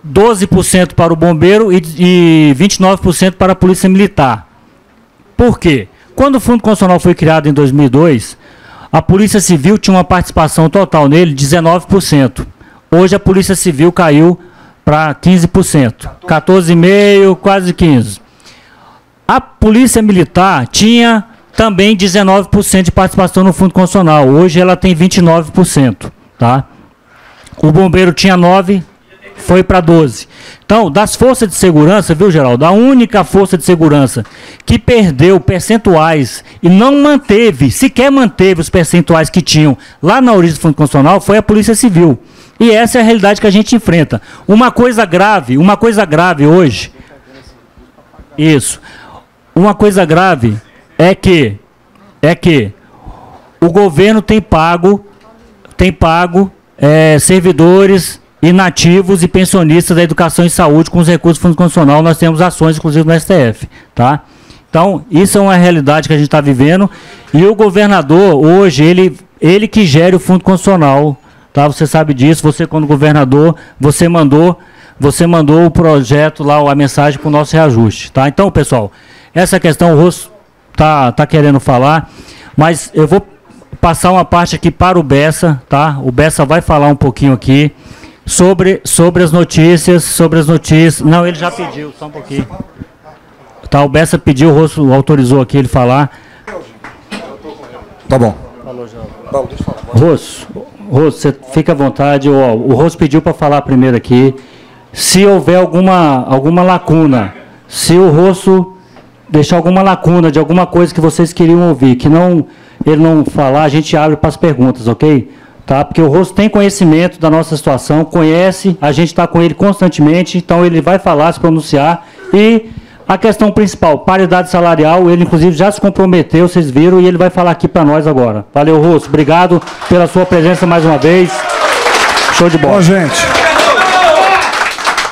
12% para o Bombeiro e 29% para a Polícia Militar. Por quê? Quando o Fundo Constitucional foi criado em 2002, a Polícia Civil tinha uma participação total nele de 19%. Hoje a Polícia Civil caiu para 15%. 14,5%, quase 15%. A Polícia Militar tinha também 19% de participação no Fundo Constitucional. Hoje ela tem 29%. Tá? O Bombeiro tinha 9%, foi para 12%. Então, das forças de segurança, viu, Geraldo? A única força de segurança que perdeu percentuais e não manteve, sequer manteve os percentuais que tinham lá na origem do Fundo Constitucional foi a Polícia Civil. E essa é a realidade que a gente enfrenta. Uma coisa grave hoje, isso, uma coisa grave é que o governo tem pago servidores inativos e pensionistas da educação e saúde com os recursos do Fundo Constitucional. Nós temos ações, inclusive, no STF. Tá? Então, isso é uma realidade que a gente está vivendo. E o governador, hoje, ele que gere o Fundo Constitucional. Tá? Você sabe disso. Você, quando governador, você mandou o projeto lá, a mensagem para o nosso reajuste. Tá? Então, pessoal, essa questão o Rosso tá querendo falar, mas eu vou passar uma parte aqui para o Bessa. Tá? O Bessa vai falar um pouquinho aqui sobre as notícias, Não, ele já pediu, só um pouquinho. Tá, o Bessa pediu, o Rosso autorizou aqui ele falar. Tá bom. Falou, já. Deixa eu falar. Rosso, você fica à vontade. O Rosso pediu para falar primeiro aqui. Se houver alguma lacuna, se o Rosso deixar alguma lacuna de alguma coisa que vocês queriam ouvir, que ele não falar, a gente abre para as perguntas, ok? Tá? Porque o Rosso tem conhecimento da nossa situação, conhece, a gente está com ele constantemente, então ele vai falar, se pronunciar. E a questão principal, paridade salarial, ele inclusive já se comprometeu, vocês viram, e ele vai falar aqui para nós agora. Valeu, Rosso, obrigado pela sua presença mais uma vez. Show de bola. Bom, gente,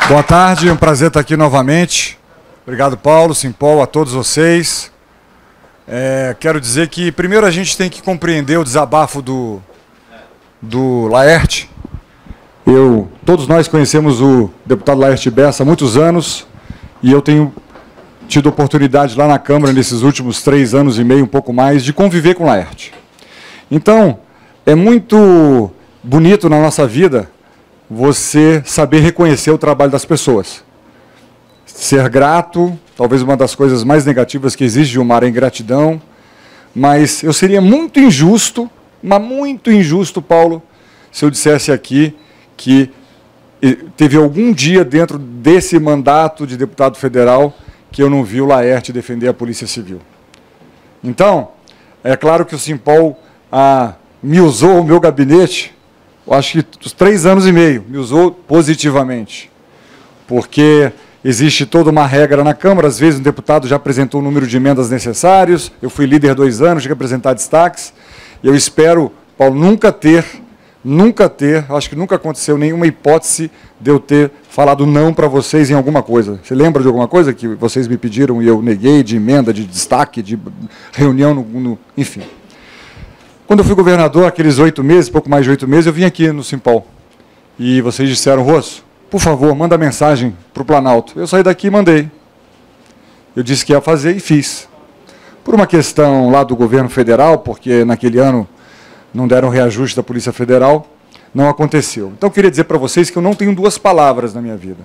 boa tarde, um prazer estar aqui novamente. Obrigado, Paulo, Simpol, a todos vocês. Quero dizer que primeiro a gente tem que compreender o desabafo do Laerte. Todos nós conhecemos o deputado Laerte Bessa há muitos anos e eu tido oportunidade lá na Câmara, nesses últimos 3 anos e meio, um pouco mais, de conviver com Laerte. Então, é muito bonito na nossa vida você saber reconhecer o trabalho das pessoas. Ser grato, talvez uma das coisas mais negativas que existe de Gilmar é a ingratidão, mas eu seria muito injusto, mas muito injusto, Paulo, se eu dissesse aqui que teve algum dia dentro desse mandato de deputado federal que eu não vi o Laerte defender a Polícia Civil. Então, é claro que o Simpol me usou o meu gabinete, eu acho que os 3 anos e meio, me usou positivamente, porque existe toda uma regra na Câmara, às vezes um deputado já apresentou o número de emendas necessários, eu fui líder 2 anos, tinha que apresentar destaques, e eu espero, Paulo, nunca ter, acho que nunca aconteceu nenhuma hipótese de eu ter falado não para vocês em alguma coisa. Você lembra de alguma coisa que vocês me pediram e eu neguei, de emenda, de destaque, de reunião, enfim. Quando eu fui governador, aqueles 8 meses, pouco mais de 8 meses, eu vim aqui no Simpol. E vocês disseram, Rosso, por favor, manda mensagem para o Planalto. Eu saí daqui e mandei. Eu disse que ia fazer e fiz. Por uma questão lá do governo federal, porque naquele ano não deram reajuste da Polícia Federal, não aconteceu. Então, eu queria dizer para vocês que eu não tenho 2 palavras na minha vida.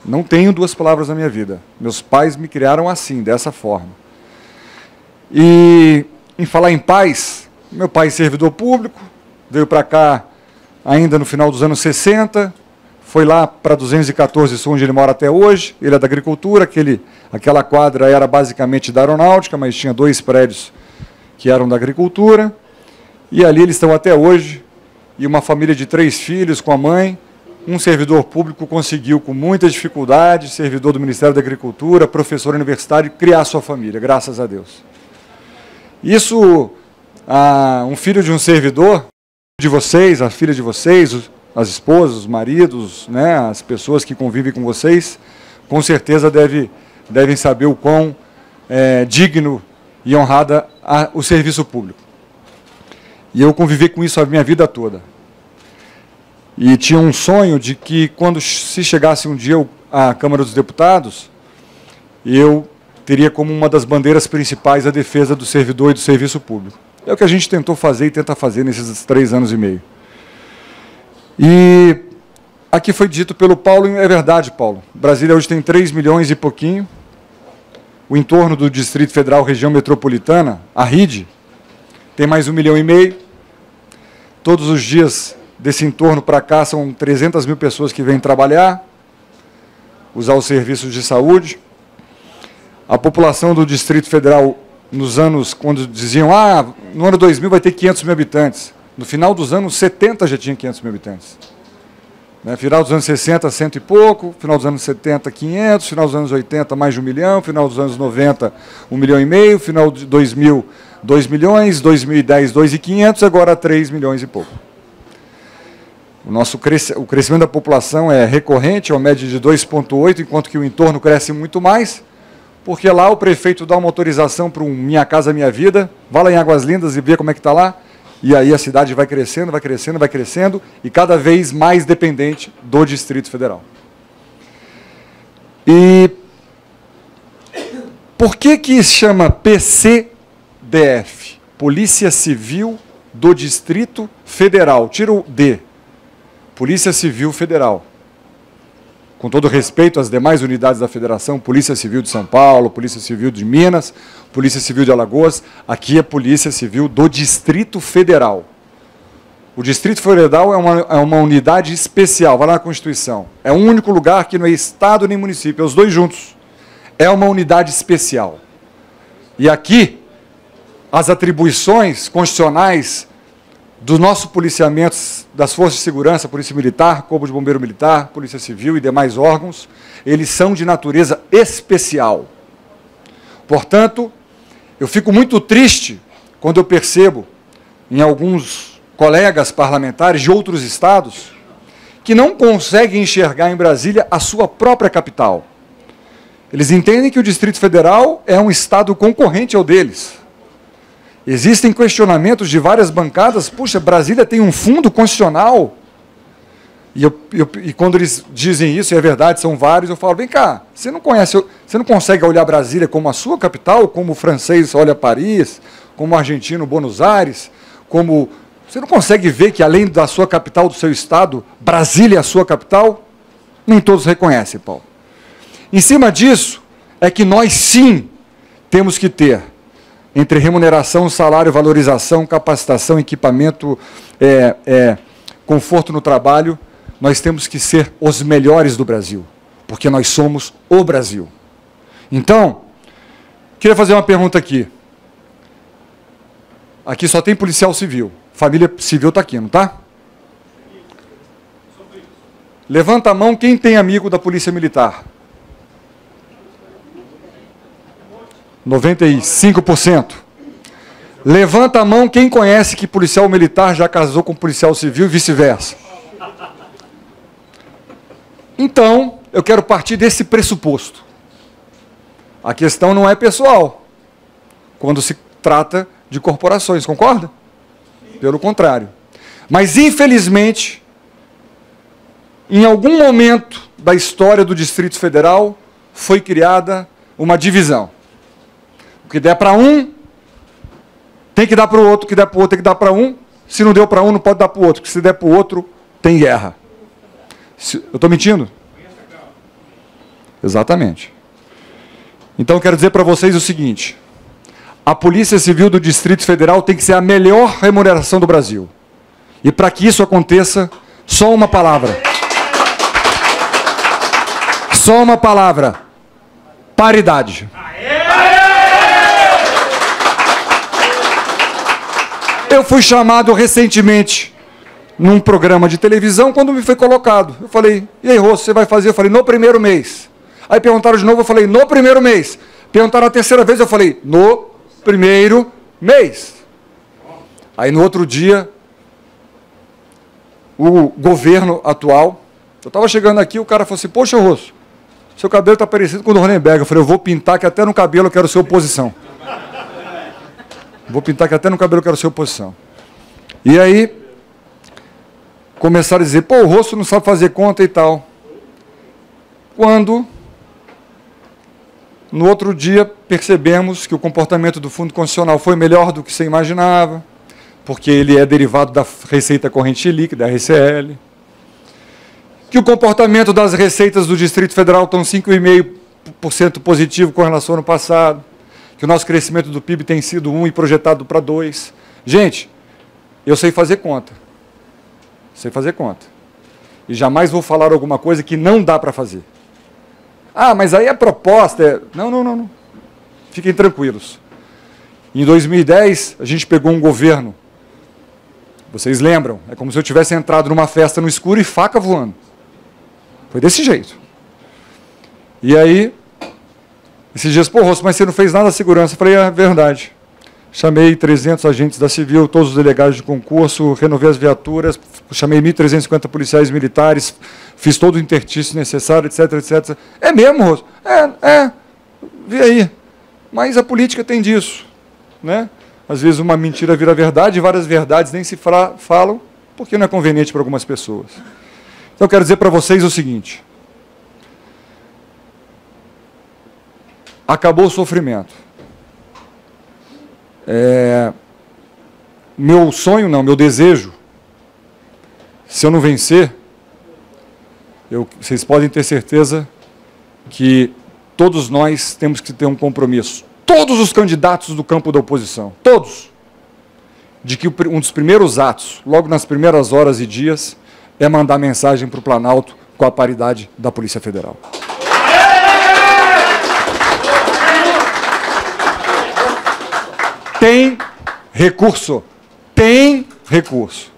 Não tenho 2 palavras na minha vida. Meus pais me criaram assim, dessa forma. E, em falar em paz, meu pai é servidor público, veio para cá ainda no final dos anos 60, foi lá para 214 Sul, onde ele mora até hoje, ele é da agricultura, aquela quadra era basicamente da aeronáutica, mas tinha 2 prédios que eram da agricultura, e ali eles estão até hoje, e uma família de 3 filhos com a mãe, um servidor público conseguiu, com muita dificuldade, servidor do Ministério da Agricultura, professor universitário, criar sua família, graças a Deus. Isso, um filho de um servidor, de vocês, a filha de vocês, as esposas, os maridos, né, as pessoas que convivem com vocês, com certeza devem saber o quão digno e honrada o serviço público. E eu convivi com isso a minha vida toda. E tinha um sonho de que, se chegasse um dia à Câmara dos Deputados, eu teria como uma das bandeiras principais a defesa do servidor e do serviço público. É o que a gente tentou fazer e tenta fazer nesses 3 anos e meio. E aqui foi dito pelo Paulo, é verdade, Paulo. Brasília hoje tem 3 milhões e pouquinho. O entorno do Distrito Federal, região metropolitana, a RID, tem mais 1,5 milhão. Todos os dias desse entorno para cá são 300 mil pessoas que vêm trabalhar, usar os serviços de saúde. A população do Distrito Federal, nos anos, quando diziam, no ano 2000 vai ter 500 mil habitantes. No final dos anos 70 já tinha 500 mil habitantes. No final dos anos 60, 100 e pouco, final dos anos 70, 500, final dos anos 80, mais de 1 milhão, final dos anos 90, 1,5 milhão, final de 2000, 2 milhões, 2010, 2.500, agora 3 milhões e pouco. O crescimento da população é recorrente, é uma média de 2,8, enquanto que o entorno cresce muito mais, porque lá o prefeito dá uma autorização para um Minha Casa Minha Vida, vai lá em Águas Lindas e vê como é que está lá, e aí a cidade vai crescendo, vai crescendo, vai crescendo, e cada vez mais dependente do Distrito Federal. E por que se chama PCDF? Polícia Civil do Distrito Federal. Tira o D. Polícia Civil Federal. Com todo respeito às demais unidades da Federação, Polícia Civil de São Paulo, Polícia Civil de Minas, Polícia Civil de Alagoas, aqui é Polícia Civil do Distrito Federal. O Distrito Federal é uma unidade especial, vai lá na Constituição. É o único lugar que não é Estado nem município, é os dois juntos. É uma unidade especial. E aqui, as atribuições constitucionais do nosso policiamento, das Forças de Segurança, Polícia Militar, Corpo de Bombeiro Militar, Polícia Civil e demais órgãos, eles são de natureza especial. Portanto, eu fico muito triste quando eu percebo em alguns colegas parlamentares de outros estados que não conseguem enxergar em Brasília a sua própria capital. Eles entendem que o Distrito Federal é um estado concorrente ao deles. Existem questionamentos de várias bancadas, puxa, Brasília tem um fundo constitucional, E quando eles dizem isso, e é verdade, são vários, eu falo, vem cá, você não consegue olhar Brasília como a sua capital, como o francês olha Paris, como o argentino Buenos Aires, como... Você não consegue ver que, além da sua capital, do seu estado, Brasília é a sua capital? Nem todos reconhecem, Paulo. Em cima disso, é que nós, sim, temos que ter, entre remuneração, salário, valorização, capacitação, equipamento, conforto no trabalho, nós temos que ser os melhores do Brasil, porque nós somos o Brasil. Então, queria fazer uma pergunta aqui. Aqui só tem policial civil. Família civil está aqui, não está? Levanta a mão quem tem amigo da Polícia Militar. 95%. Levanta a mão quem conhece que policial militar já casou com policial civil e vice-versa. Então, eu quero partir desse pressuposto. A questão não é pessoal, quando se trata de corporações, concorda? Pelo contrário. Mas, infelizmente, em algum momento da história do Distrito Federal, foi criada uma divisão. O que der para um, tem que dar para o outro, o que der para o outro, tem que dar para um. Se não deu para um, não pode dar para o outro, porque se der para o outro, tem guerra. Eu estou mentindo? Exatamente. Então, eu quero dizer para vocês o seguinte: a Polícia Civil do Distrito Federal tem que ser a melhor remuneração do Brasil. E para que isso aconteça, só uma palavra. Só uma palavra. Paridade. Eu fui chamado recentemente num programa de televisão quando me foi colocado. Eu falei, e aí, Rosso, você vai fazer? Eu falei, no primeiro mês. Aí perguntaram de novo, eu falei, no primeiro mês. Perguntaram a terceira vez, eu falei, no primeiro mês. Aí no outro dia, o governo atual, eu estava chegando aqui, o cara falou assim, poxa, Rosso, seu cabelo está parecido com o do Ronenberg. Eu falei, eu vou pintar que até no cabelo eu quero ser oposição. Vou pintar que até no cabelo eu quero ser oposição. E aí, começaram a dizer, pô, o Rosso não sabe fazer conta e tal. Quando, no outro dia, percebemos que o comportamento do Fundo Constitucional foi melhor do que você imaginava, porque ele é derivado da Receita Corrente Líquida, RCL, que o comportamento das receitas do Distrito Federal estão 5,5% positivo com relação ao ano passado, que o nosso crescimento do PIB tem sido 1 e projetado para 2. Gente, eu sei fazer conta. Sei fazer conta. E jamais vou falar alguma coisa que não dá para fazer. Ah, mas aí a proposta é... Não. Fiquem tranquilos. Em 2010, a gente pegou um governo. Vocês lembram? É como se eu tivesse entrado numa festa no escuro e faca voando. Foi desse jeito. E aí, esses dias, pô, Rosso, mas você não fez nada da segurança. Eu falei, é verdade. Chamei 300 agentes da Civil, todos os delegados de concurso, renovei as viaturas, chamei 1.350 policiais militares, fiz todo o intertício necessário, etc, etc. É mesmo, Rosso? Vê aí. Mas a política tem disso, né? Às vezes uma mentira vira verdade, e várias verdades nem se falam, porque não é conveniente para algumas pessoas. Então, eu quero dizer para vocês o seguinte. Acabou o sofrimento. Meu sonho, não, meu desejo, se eu não vencer, vocês podem ter certeza que todos nós temos que ter um compromisso. Todos os candidatos do campo da oposição, todos, de que um dos primeiros atos, logo nas primeiras horas e dias, é mandar mensagem para o Planalto com a paridade da Polícia Federal. Tem recurso. Tem recurso.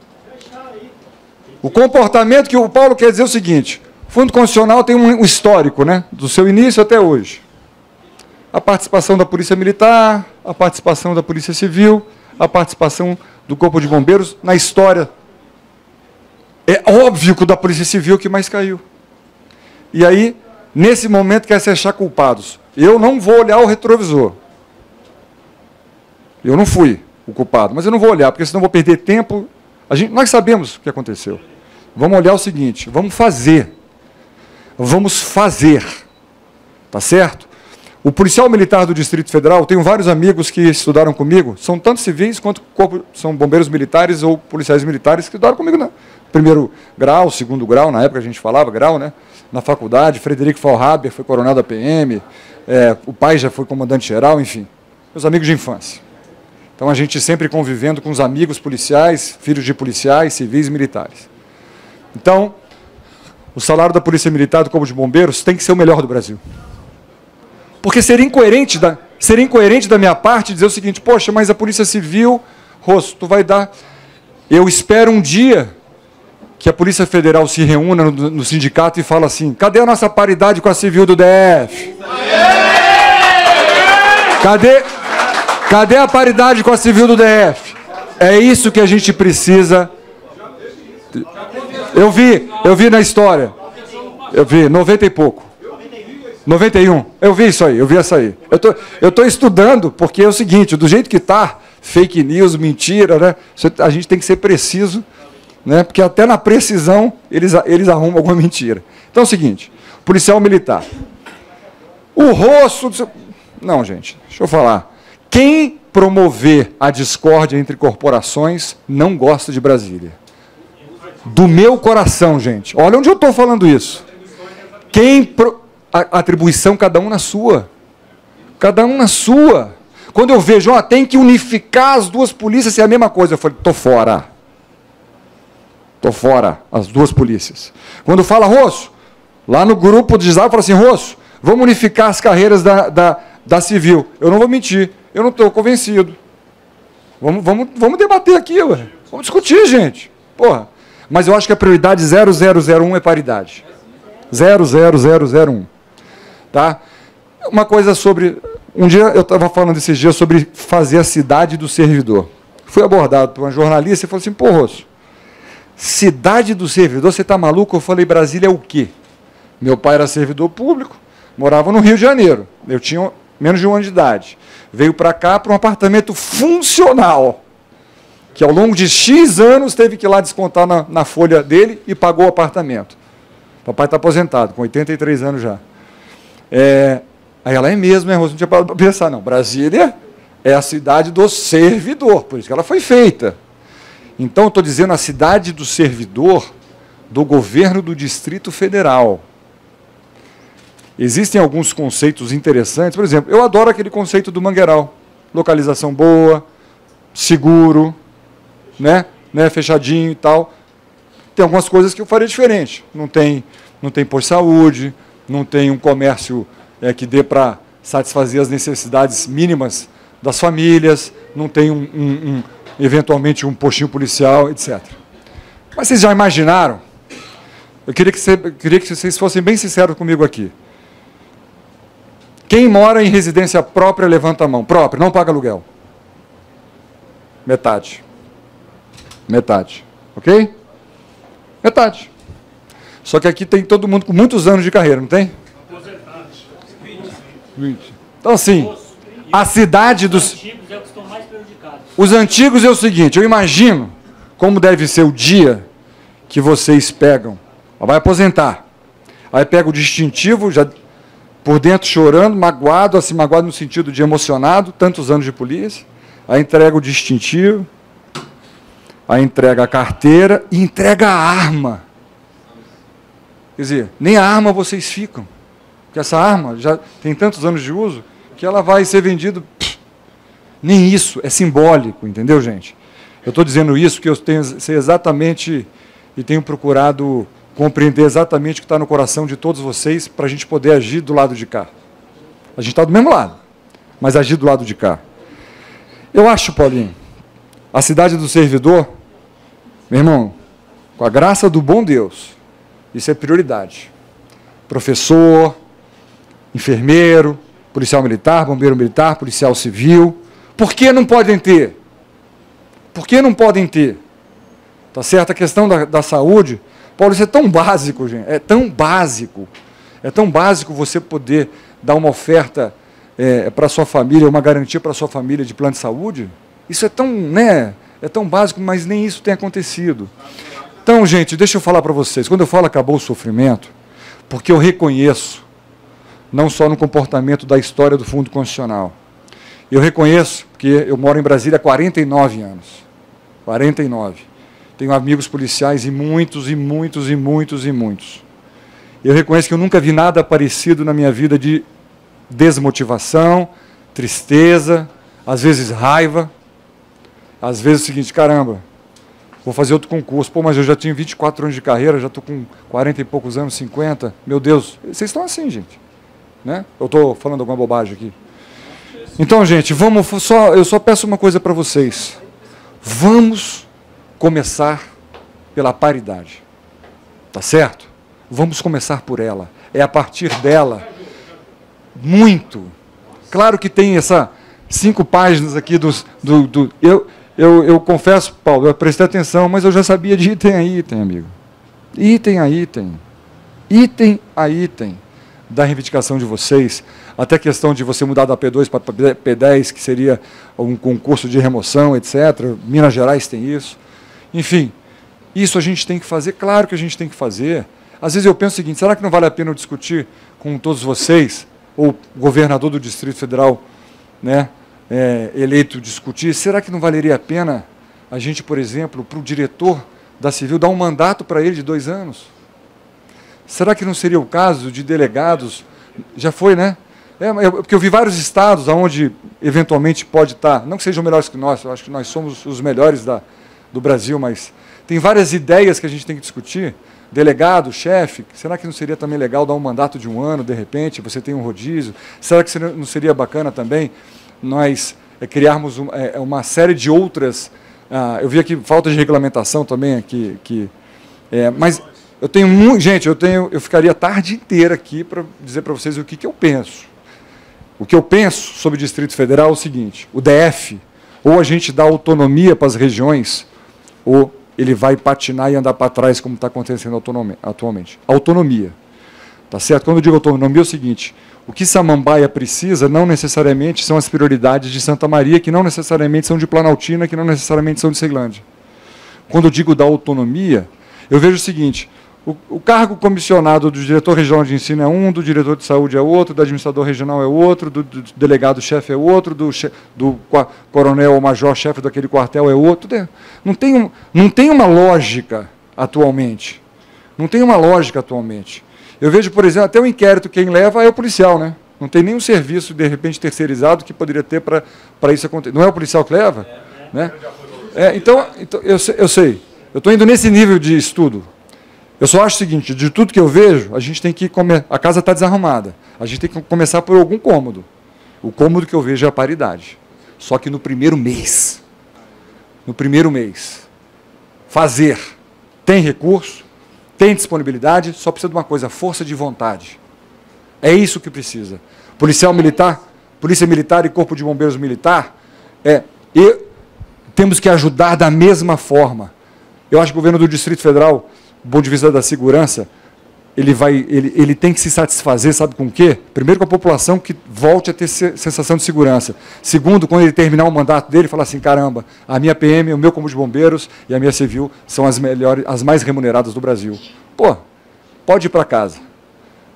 O comportamento que o Paulo quer dizer é o seguinte, o Fundo Constitucional tem um histórico, né, do seu início até hoje. A participação da Polícia Militar, a participação da Polícia Civil, a participação do Corpo de Bombeiros na história. É óbvio que o da Polícia Civil que mais caiu. E aí, nesse momento, quer se achar culpados. Eu não vou olhar o retrovisor. Eu não fui o culpado, mas eu não vou olhar, porque senão eu vou perder tempo. Nós sabemos o que aconteceu. vamos olhar o seguinte, vamos fazer, tá certo? O policial militar do Distrito Federal, tenho vários amigos que estudaram comigo, são tanto civis quanto são bombeiros militares ou policiais militares que estudaram comigo no primeiro grau, segundo grau, na época a gente falava grau, né? Na faculdade, Frederico Faulhaber foi coronel da PM, o pai já foi comandante-geral, enfim, meus amigos de infância. Então a gente sempre convivendo com os amigos policiais, filhos de policiais, civis e militares. Então, o salário da Polícia Militar do Corpo de Bombeiros tem que ser o melhor do Brasil. Porque seria incoerente da minha parte dizer o seguinte, poxa, mas a Polícia Civil, Rosso, tu vai dar... Eu espero um dia que a Polícia Federal se reúna no sindicato e fala assim, cadê a nossa paridade com a Civil do DF? Cadê a paridade com a Civil do DF? É isso que a gente precisa. Eu vi na história. Eu vi, 90 e pouco. 91. Eu vi isso aí, eu vi essa aí. Eu tô estudando, porque é o seguinte, do jeito que está, fake news, mentira, né? A gente tem que ser preciso, né? Porque até na precisão eles arrumam alguma mentira. Então é o seguinte, policial militar. O Rosso... Não, gente, deixa eu falar. Quem promover a discórdia entre corporações não gosta de Brasília. Do meu coração, gente. Olha onde eu estou falando isso. A atribuição, cada um na sua. Cada um na sua. Quando eu vejo, tem que unificar as duas polícias, se é a mesma coisa, eu falei, estou fora. Estou fora, as duas polícias. Quando fala, Rosso, lá no grupo de Zap, fala assim, Rosso, vamos unificar as carreiras da Civil. Eu não vou mentir, eu não estou convencido. Vamos debater aqui, ué. Vamos discutir, gente. Porra. Mas eu acho que a prioridade 0001 é paridade. 00001. Tá? Uma coisa sobre... Um dia eu estava falando esses dias sobre fazer a cidade do servidor. Fui abordado por uma jornalista e falou assim, pô, Rosso, cidade do servidor, você está maluco? Eu falei, Brasília é o quê? Meu pai era servidor público, morava no Rio de Janeiro. Eu tinha menos de 1 ano de idade. Veio para cá para um apartamento funcional, que ao longo de X anos teve que ir lá descontar na folha dele e pagou o apartamento. Papai está aposentado, com 83 anos já. Aí ela é mesmo, Rosso? Não tinha parado para pensar, não. Brasília é a cidade do servidor, por isso que ela foi feita. Então, estou dizendo a cidade do servidor do governo do Distrito Federal. Existem alguns conceitos interessantes, por exemplo, eu adoro aquele conceito do Mangueiral. Localização boa, seguro, né, fechadinho e tal. Tem algumas coisas que eu faria diferente. Não tem posto de saúde, não tem um comércio que dê para satisfazer as necessidades mínimas das famílias, não tem eventualmente um postinho policial, etc. Mas vocês já imaginaram? Eu queria que vocês fossem bem sinceros comigo aqui. Quem mora em residência própria, levanta a mão. Própria, não paga aluguel. Metade. Metade. Ok? Metade. Só que aqui tem todo mundo com muitos anos de carreira, não tem? 20. Então, assim, a cidade dos... Os antigos é o seguinte, eu imagino como deve ser o dia que vocês pegam, vai aposentar, aí pega o distintivo, já por dentro chorando, magoado, assim, magoado no sentido de emocionado, tantos anos de polícia, aí entrega o distintivo, aí entrega a carteira e entrega a arma. Quer dizer, nem a arma vocês ficam, porque essa arma já tem tantos anos de uso que ela vai ser vendida... Nem isso, é simbólico, entendeu, gente? Eu estou dizendo isso porque eu sei exatamente e tenho procurado compreender exatamente o que está no coração de todos vocês para a gente poder agir do lado de cá. A gente está do mesmo lado, mas agir do lado de cá. Eu acho, Paulinho, a cidade do servidor, meu irmão, com a graça do bom Deus, isso é prioridade. Professor, enfermeiro, policial militar, bombeiro militar, policial civil... Por que não podem ter? Por que não podem ter? Tá certo? A questão da saúde, Paulo, isso é tão básico, gente. É tão básico. É tão básico você poder dar uma oferta para a sua família, uma garantia para a sua família de plano de saúde. Isso é tão, né? É tão básico, mas nem isso tem acontecido. Então, gente, deixa eu falar para vocês. Quando eu falo acabou o sofrimento, porque eu reconheço, não só no comportamento da história do Fundo Constitucional, eu reconheço, porque eu moro em Brasília há 49 anos. 49. Tenho amigos policiais e muitos, e muitos, e muitos, e muitos. Eu reconheço que eu nunca vi nada parecido na minha vida de desmotivação, tristeza, às vezes raiva, às vezes o seguinte, caramba, vou fazer outro concurso, pô, mas eu já tinha 24 anos de carreira, já estou com 40 e poucos anos, 50, meu Deus, vocês estão assim, gente, né? Eu estou falando alguma bobagem aqui. Então, gente, eu só peço uma coisa para vocês, vamos começar pela paridade, tá certo? Vamos começar por ela, é a partir dela, muito. Claro que tem essa 5 páginas aqui eu confesso, Paulo, eu prestei atenção, mas eu já sabia de item a item, amigo. Item a item. Item a item da reivindicação de vocês, até a questão de você mudar da P2 para P10, que seria um concurso de remoção, etc. Minas Gerais tem isso. Enfim, isso a gente tem que fazer, claro que a gente tem que fazer. Às vezes eu penso o seguinte, será que não vale a pena eu discutir com todos vocês, ou o governador do Distrito Federal, né, eleito, discutir, será que não valeria a pena a gente, por exemplo, para o diretor da Civil, dar um mandato para ele de 2 anos? Será que não seria o caso de delegados? Já foi, né? Porque eu vi vários estados onde, eventualmente, pode estar, não que sejam melhores que nós, eu acho que nós somos os melhores do Brasil, mas tem várias ideias que a gente tem que discutir. Delegado, chefe, será que não seria também legal dar um mandato de 1 ano, de repente, você tem um rodízio? Será que não seria bacana também nós criarmos uma série de outras... eu vi aqui falta de regulamentação também, mas eu tenho muito... Gente, eu ficaria a tarde inteira aqui para dizer para vocês o que eu penso. O que eu penso sobre o Distrito Federal é o seguinte, o DF, ou a gente dá autonomia para as regiões, ou ele vai patinar e andar para trás, como está acontecendo atualmente. Autonomia. Tá certo? Quando eu digo autonomia, é o seguinte, o que Samambaia precisa não necessariamente são as prioridades de Santa Maria, que não necessariamente são de Planaltina, que não necessariamente são de Ceilândia. Quando eu digo da autonomia, eu vejo o seguinte, o cargo comissionado do diretor regional de ensino é um, do diretor de saúde é outro, do administrador regional é outro, do delegado-chefe é outro, do coronel ou major-chefe daquele quartel é outro. Não tem uma lógica atualmente. Não tem uma lógica atualmente. Eu vejo, por exemplo, até o inquérito quem leva é o policial, né? Não tem nenhum serviço, de repente, terceirizado que poderia ter para isso acontecer. Não é o policial que leva? Né? Então, eu sei. Eu estou indo nesse nível de estudo. Eu só acho o seguinte, de tudo que eu vejo, a gente tem que a casa está desarrumada. A gente tem que começar por algum cômodo. O cômodo que eu vejo é a paridade. Só que no primeiro mês. No primeiro mês. Fazer. Tem recurso, tem disponibilidade, só precisa de uma coisa, força de vontade. É isso que precisa. Policial militar, polícia militar e corpo de bombeiros militar, temos que ajudar da mesma forma. Eu acho que o governo do Distrito Federal, do ponto de vista da segurança, ele tem que se satisfazer, sabe com o quê? Primeiro, com a população que volte a ter sensação de segurança. Segundo, quando ele terminar o mandato dele, falar assim, caramba, a minha PM, o meu Corpo de Bombeiros e a minha Civil são as melhores, as mais remuneradas do Brasil. Pô, pode ir para casa.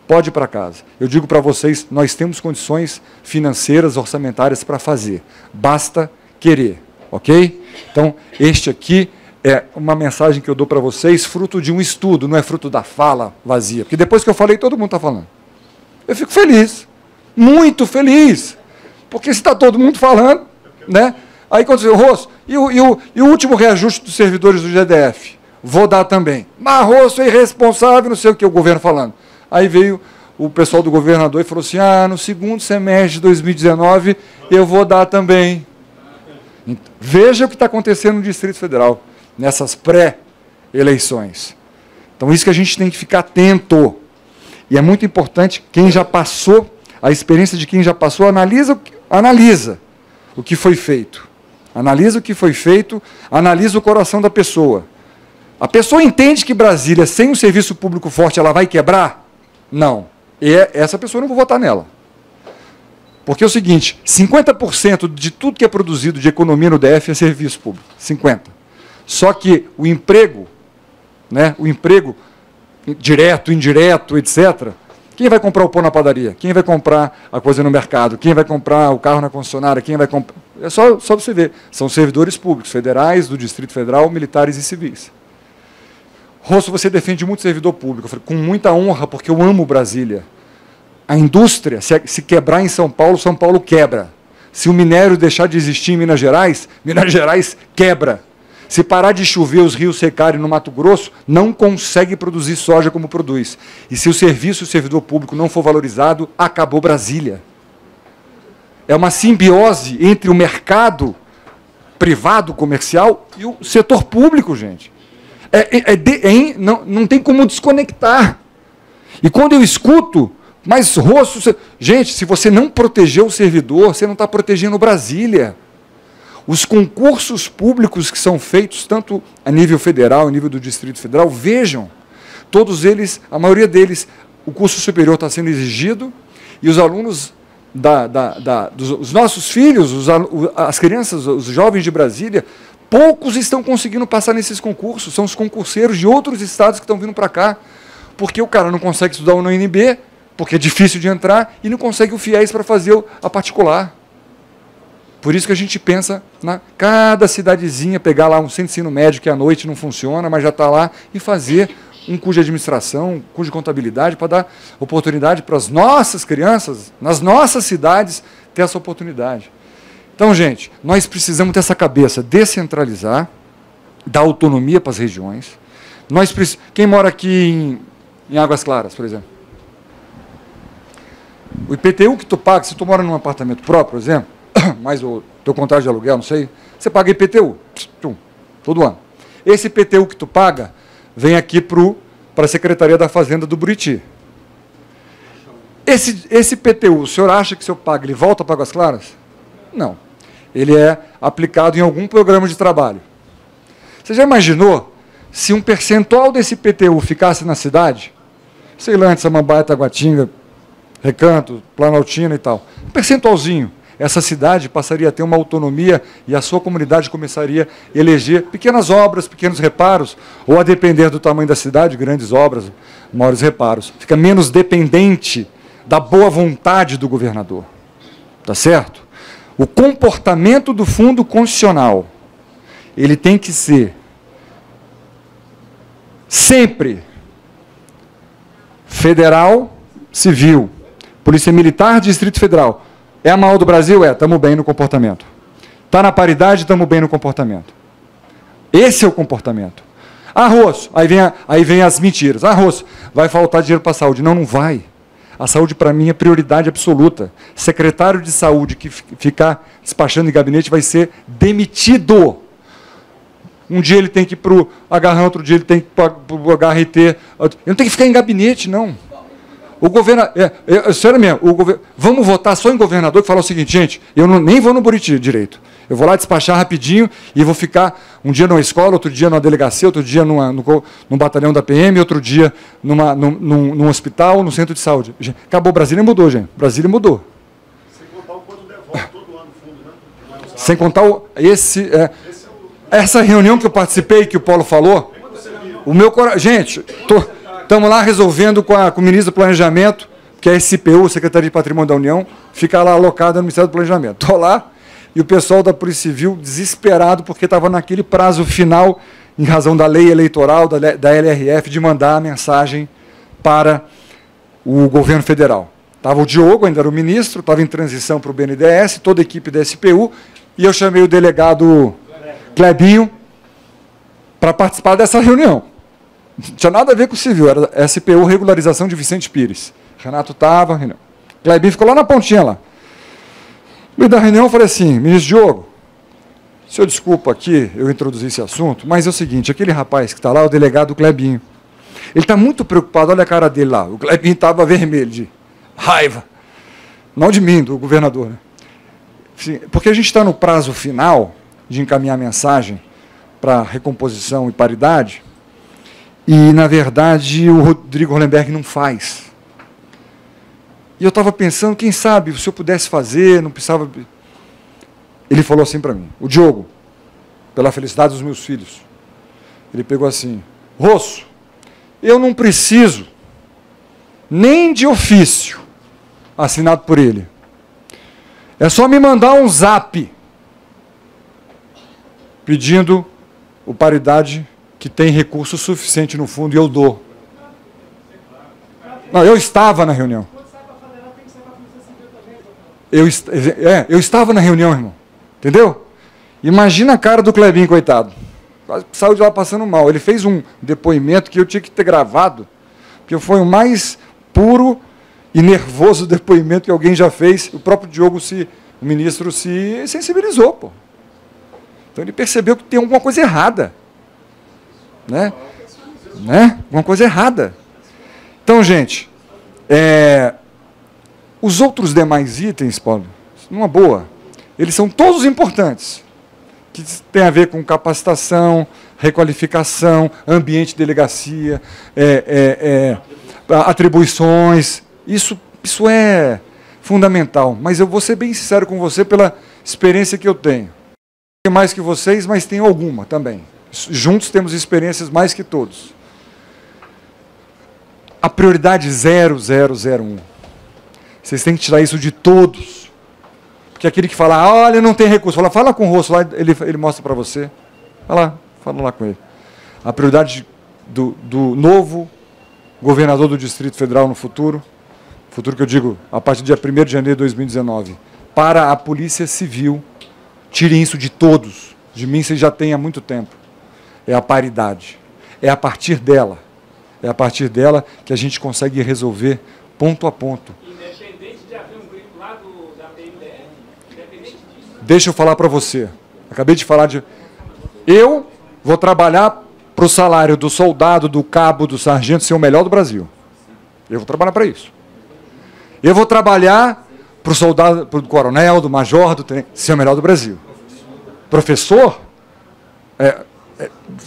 Pode ir para casa. Eu digo para vocês, nós temos condições financeiras, orçamentárias para fazer. Basta querer, ok? Então, este aqui é uma mensagem que eu dou para vocês, fruto de um estudo, não é fruto da fala vazia. Porque depois que eu falei, todo mundo está falando. Eu fico feliz, muito feliz, porque se está todo mundo falando, né? Aí quando você diz, Rosso, e o último reajuste dos servidores do GDF? Vou dar também. Mas Rosso é irresponsável, não sei o que o governo falando. Aí veio o pessoal do governador e falou assim, no segundo semestre de 2019 eu vou dar também. Então, veja o que está acontecendo no Distrito Federal, nessas pré-eleições. Então, isso que a gente tem que ficar atento. E é muito importante, quem já passou, a experiência de quem já passou, analisa o que foi feito. Analisa o que foi feito, analisa o coração da pessoa. A pessoa entende que Brasília, sem um serviço público forte, ela vai quebrar? Não. E essa pessoa eu não vou votar nela. Porque é o seguinte, 50% de tudo que é produzido de economia no DF é serviço público. 50%. Só que o emprego né, o emprego direto, indireto, etc., quem vai comprar o pão na padaria? Quem vai comprar a coisa no mercado? Quem vai comprar o carro na concessionária? Quem vai comprar... É só você ver. São servidores públicos, federais, do Distrito Federal, militares e civis. Rosso, você defende muito servidor público. Eu falei, com muita honra, porque eu amo Brasília. A indústria, se quebrar em São Paulo quebra. Se o minério deixar de existir em Minas Gerais quebra. Se parar de chover, os rios secarem no Mato Grosso, não consegue produzir soja como produz. E se o serviço, o servidor público não for valorizado, acabou Brasília. É uma simbiose entre o mercado privado, comercial, e o setor público, gente. Não tem como desconectar. E quando eu escuto, mas Rosso... Gente, se você não proteger o servidor, você não está protegendo Brasília. Os concursos públicos que são feitos, tanto a nível federal, a nível do Distrito Federal, vejam, todos eles, a maioria deles, o curso superior está sendo exigido, e os alunos, os nossos filhos, as crianças, os jovens de Brasília, poucos estão conseguindo passar nesses concursos, são os concurseiros de outros estados que estão vindo para cá, porque o cara não consegue estudar no UNB, porque é difícil de entrar, e não consegue o FIES para fazer a particular. Por isso que a gente pensa na cada cidadezinha, pegar lá um centro de ensino médio que à noite não funciona, mas já está lá, e fazer um curso de administração, um curso de contabilidade, para dar oportunidade para as nossas crianças, nas nossas cidades, ter essa oportunidade. Então, gente, nós precisamos ter essa cabeça, descentralizar, dar autonomia para as regiões. Quem mora aqui em Águas Claras, por exemplo? O IPTU que tu paga, se tu mora num apartamento próprio, por exemplo, mais o teu contrato de aluguel, não sei, você paga IPTU, todo ano. Esse IPTU que tu paga, vem aqui para a Secretaria da Fazenda do Buriti. Esse IPTU, o senhor acha que se eu pago, ele volta para Águas Claras? Não. Ele é aplicado em algum programa de trabalho. Você já imaginou se um percentual desse IPTU ficasse na cidade? Ceilândia, Samambaia, Taguatinga, Recanto, Planaltina e tal. Um percentualzinho. Essa cidade passaria a ter uma autonomia e a sua comunidade começaria a eleger pequenas obras, pequenos reparos, ou a depender do tamanho da cidade, grandes obras, maiores reparos. Fica menos dependente da boa vontade do governador. Tá certo? O comportamento do fundo constitucional, ele tem que ser sempre federal, civil, Polícia Militar, Distrito Federal. É a maior do Brasil? Estamos bem no comportamento. Está na paridade? Estamos bem no comportamento. Esse é o comportamento. Rosso, aí vem as mentiras. Rosso, vai faltar dinheiro para a saúde. Não vai. A saúde, para mim, é prioridade absoluta. Secretário de saúde que ficar despachando em gabinete vai ser demitido. Um dia ele tem que ir para o Agarrão, outro dia ele tem que ir para o HRT. Ele não tem que ficar em gabinete, não. O governo, sério mesmo, vamos votar só em governador que fala o seguinte, gente, eu nem vou no Buriti direito. Eu vou lá despachar rapidinho e vou ficar um dia numa escola, outro dia numa delegacia, outro dia num batalhão da PM, outro dia num hospital, no centro de saúde. Acabou, Brasília mudou, gente. Brasília mudou. Sem contar o quanto devolve todo ano o fundo, né? Sem contar essa reunião que eu participei, que o Paulo falou, o meu coração... Gente, estamos lá resolvendo com o ministro do Planejamento, que é a SPU, Secretaria de Patrimônio da União, fica lá alocada no Ministério do Planejamento. Estou lá, e o pessoal da Polícia Civil desesperado, porque estava naquele prazo final, em razão da lei eleitoral, da LRF, de mandar a mensagem para o governo federal. Estava o Diogo, ainda era o ministro, estava em transição para o BNDES, toda a equipe da SPU, e eu chamei o delegado Clebinho para participar dessa reunião. Não tinha nada a ver com o civil, era SPU Regularização de Vicente Pires. Renato estava, Clebinho ficou lá na pontinha lá. No meio da reunião eu falei assim, ministro Diogo, o senhor desculpa aqui eu introduzi esse assunto, mas é o seguinte, aquele rapaz que está lá é o delegado Clebinho. Ele está muito preocupado, olha a cara dele lá. O Clebinho estava vermelho de raiva. Não de mim, do governador. Né? Sim, porque a gente está no prazo final de encaminhar a mensagem para recomposição e paridade, e, na verdade, o Rodrigo Hollenberg não faz. E eu estava pensando, quem sabe, se eu pudesse fazer, não precisava... Ele falou assim para mim, o Diogo, pela felicidade dos meus filhos, ele pegou assim, Rosso, eu não preciso nem de ofício assinado por ele. É só me mandar um zap pedindo o paridade que tem recurso suficiente no fundo e eu dou. Não, eu estava na reunião. Eu estava na reunião, irmão. Entendeu? Imagina a cara do Clebinho, coitado. Saiu de lá passando mal. Ele fez um depoimento que eu tinha que ter gravado, porque foi o mais puro e nervoso depoimento que alguém já fez. O próprio Diogo, o ministro, se sensibilizou, pô. Então ele percebeu que tem alguma coisa errada. Né? Alguma coisa errada. Então, gente, os outros demais itens, Paulo, numa boa, eles são todos importantes, que tem a ver com capacitação, requalificação, ambiente de delegacia, atribuições, isso é fundamental. Mas eu vou ser bem sincero com você pela experiência que eu tenho. Tenho mais que vocês, mas tenho alguma também. Juntos temos experiências mais que todos. A prioridade 0001. Vocês têm que tirar isso de todos. Porque aquele que fala, olha, não tem recurso, fala com o Rosso lá, ele mostra para você. Fala lá com ele. A prioridade do novo governador do Distrito Federal no futuro que eu digo, a partir do dia 1º de janeiro de 2019, para a Polícia Civil, tirem isso de todos. De mim vocês já têm há muito tempo. É a paridade. É a partir dela que a gente consegue resolver ponto a ponto. Independente de haver um grito lá da PMDF, independente disso. Deixa eu falar para você. Acabei de falar de... Eu vou trabalhar para o salário do soldado, do cabo, do sargento ser o melhor do Brasil. Eu vou trabalhar para isso. Eu vou trabalhar para o soldado, para o coronel, do major, do tenente, ser o melhor do Brasil. Professor,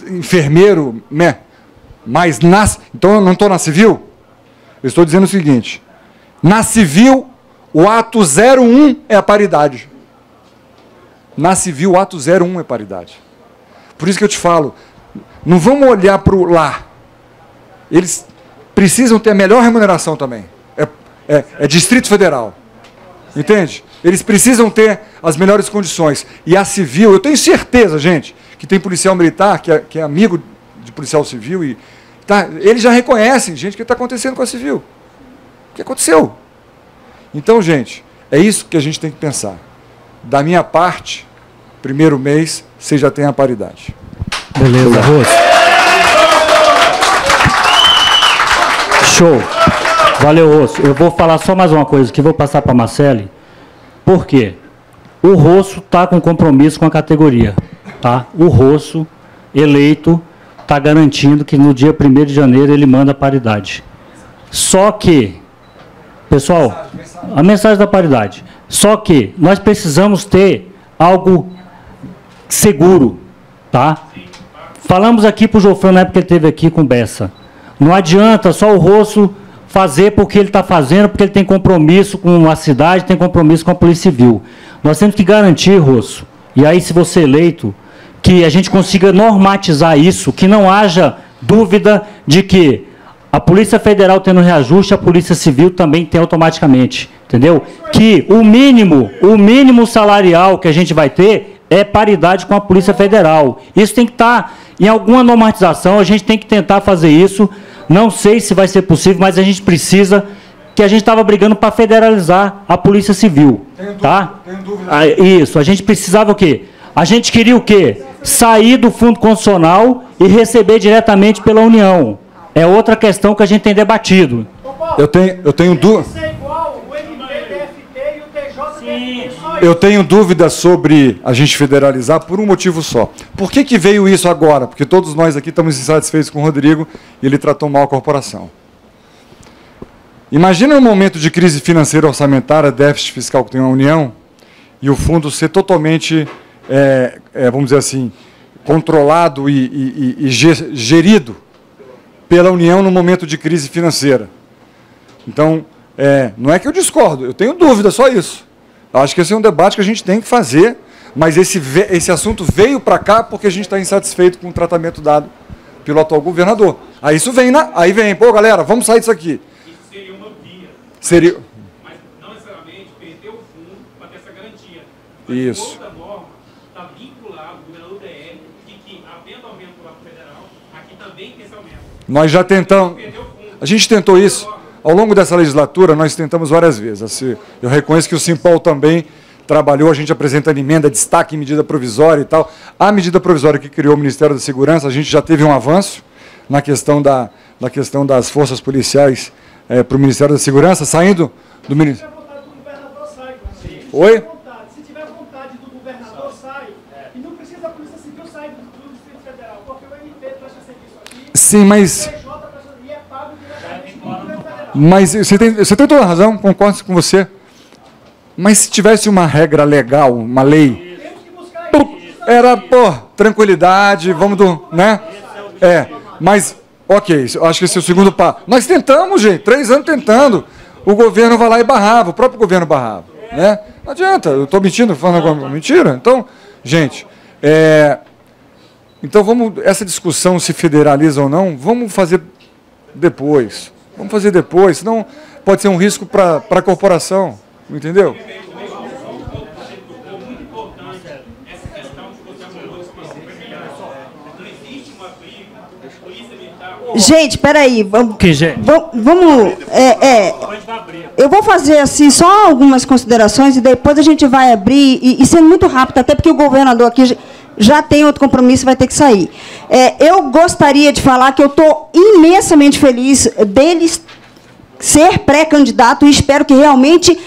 enfermeiro, né? Mas então eu não estou na civil? Eu estou dizendo o seguinte, na civil, o ato 01 é a paridade. Na civil, o ato 01 é paridade. Por isso que eu te falo, não vamos olhar para o lá. Eles precisam ter a melhor remuneração também. É Distrito Federal. Entende? Eles precisam ter as melhores condições. E a civil, eu tenho certeza, gente, que tem policial militar, que é amigo de policial civil, e eles já reconhecem, gente, o que está acontecendo com a civil. O que aconteceu? Então, gente, é isso que a gente tem que pensar. Da minha parte, primeiro mês, você já tem a paridade. Beleza, Rosso. Show. Valeu, Rosso. Eu vou falar só mais uma coisa que vou passar para a Marcele. Por quê? O Rosso está com compromisso com a categoria. Tá? O Rosso, eleito, está garantindo que no dia 1º de janeiro ele manda a paridade. Só que, pessoal, a mensagem da paridade. Só que nós precisamos ter algo seguro. Tá? Falamos aqui para o Jofran na época que ele esteve aqui com o Bessa. Não adianta só o Rosso fazer porque ele está fazendo, porque ele tem compromisso com a cidade, tem compromisso com a Polícia Civil. Nós temos que garantir, Rosso, e aí se você eleito, que a gente consiga normatizar isso, que não haja dúvida de que a Polícia Federal tendo reajuste, a Polícia Civil também tem automaticamente, entendeu? Que o mínimo salarial que a gente vai ter é paridade com a Polícia Federal. Isso tem que estar em alguma normatização, a gente tem que tentar fazer isso. Não sei se vai ser possível, mas a gente precisa, que a gente estava brigando para federalizar a Polícia Civil. Tá? Tenho dúvida. Isso, a gente precisava o quê? A gente queria o quê? Sair do Fundo Constitucional e receber diretamente pela União. É outra questão que a gente tem debatido. Eu tenho dúvida. Eu tenho dúvida sobre a gente federalizar por um motivo só. Por que veio isso agora? Porque todos nós aqui estamos insatisfeitos com o Rodrigo e ele tratou mal a corporação. Imagina um momento de crise financeira orçamentária, déficit fiscal que tem a União, e o fundo ser totalmente, vamos dizer assim, controlado e gerido pela União no momento de crise financeira. Então, não é que eu discordo, eu tenho dúvida, só isso. Acho que esse é um debate que a gente tem que fazer, mas esse assunto veio para cá porque a gente está insatisfeito com o tratamento dado pelo atual governador. Aí isso vem, aí vem, pô, galera, vamos sair disso aqui. Isso seria uma via. Seria... Mas não necessariamente perder o fundo para ter essa garantia. Isso. Outra norma está vinculada ao governador DR de que, havendo aumento do lado federal, aqui também tem esse aumento. Nós já tentamos... A gente tentou isso. Ao longo dessa legislatura, nós tentamos várias vezes. Eu reconheço que o Simpol também trabalhou, a gente apresentando emenda, destaque em medida provisória e tal. A medida provisória que criou o Ministério da Segurança, a gente já teve um avanço na questão das forças policiais para o Ministério da Segurança, saindo do Ministério. Oi? Se tiver vontade do governador, sai. E não precisa a Polícia Civil sair do Distrito Federal, porque o MP presta serviço aqui, Sim, mas... o PJ presta e é pago diretamente do governo federal. Mas você tem toda a razão, concordo com você. Mas se tivesse uma regra legal, uma lei, Temos que buscar isso. era, pô, tranquilidade, vamos do, né? Mas, ok, eu acho que esse é o segundo passo. Nós tentamos, gente, 3 anos tentando. O governo vai lá e barrava, o próprio governo barrava, né? Não adianta, eu estou mentindo, falando alguma mentira. Então, gente, então vamos, essa discussão se federaliza ou não, vamos fazer depois. Vamos fazer depois, senão pode ser um risco para a corporação, entendeu? Muito importante essa questão que você abordou de forma familiar. Não existe uma briga, polícia militar... Gente, peraí, vamos... Eu vou fazer assim só algumas considerações e depois a gente vai abrir, e sendo muito rápido, até porque o governador aqui já tem outro compromisso e vai ter que sair. Eu gostaria de falar que eu estou imensamente feliz dele ser pré-candidato e espero que realmente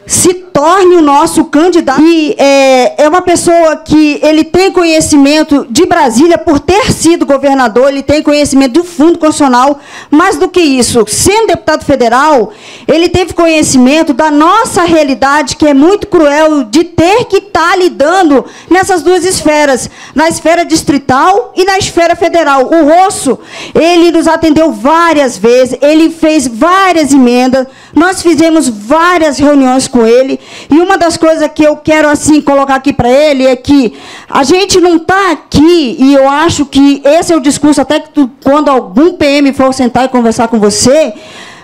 se torne o nosso candidato. E é uma pessoa que ele tem conhecimento de Brasília por ter sido governador, ele tem conhecimento do Fundo Constitucional, mais do que isso, sendo deputado federal, ele teve conhecimento da nossa realidade, que é muito cruel, de ter que estar lidando nessas duas esferas, na esfera distrital e na esfera federal. O Rosso, ele nos atendeu várias vezes, ele fez várias emendas, nós fizemos várias reuniões com ele, e uma das coisas que eu quero assim colocar aqui para ele é que a gente não está aqui, e eu acho que esse é o discurso, até que quando algum PM for sentar e conversar com você,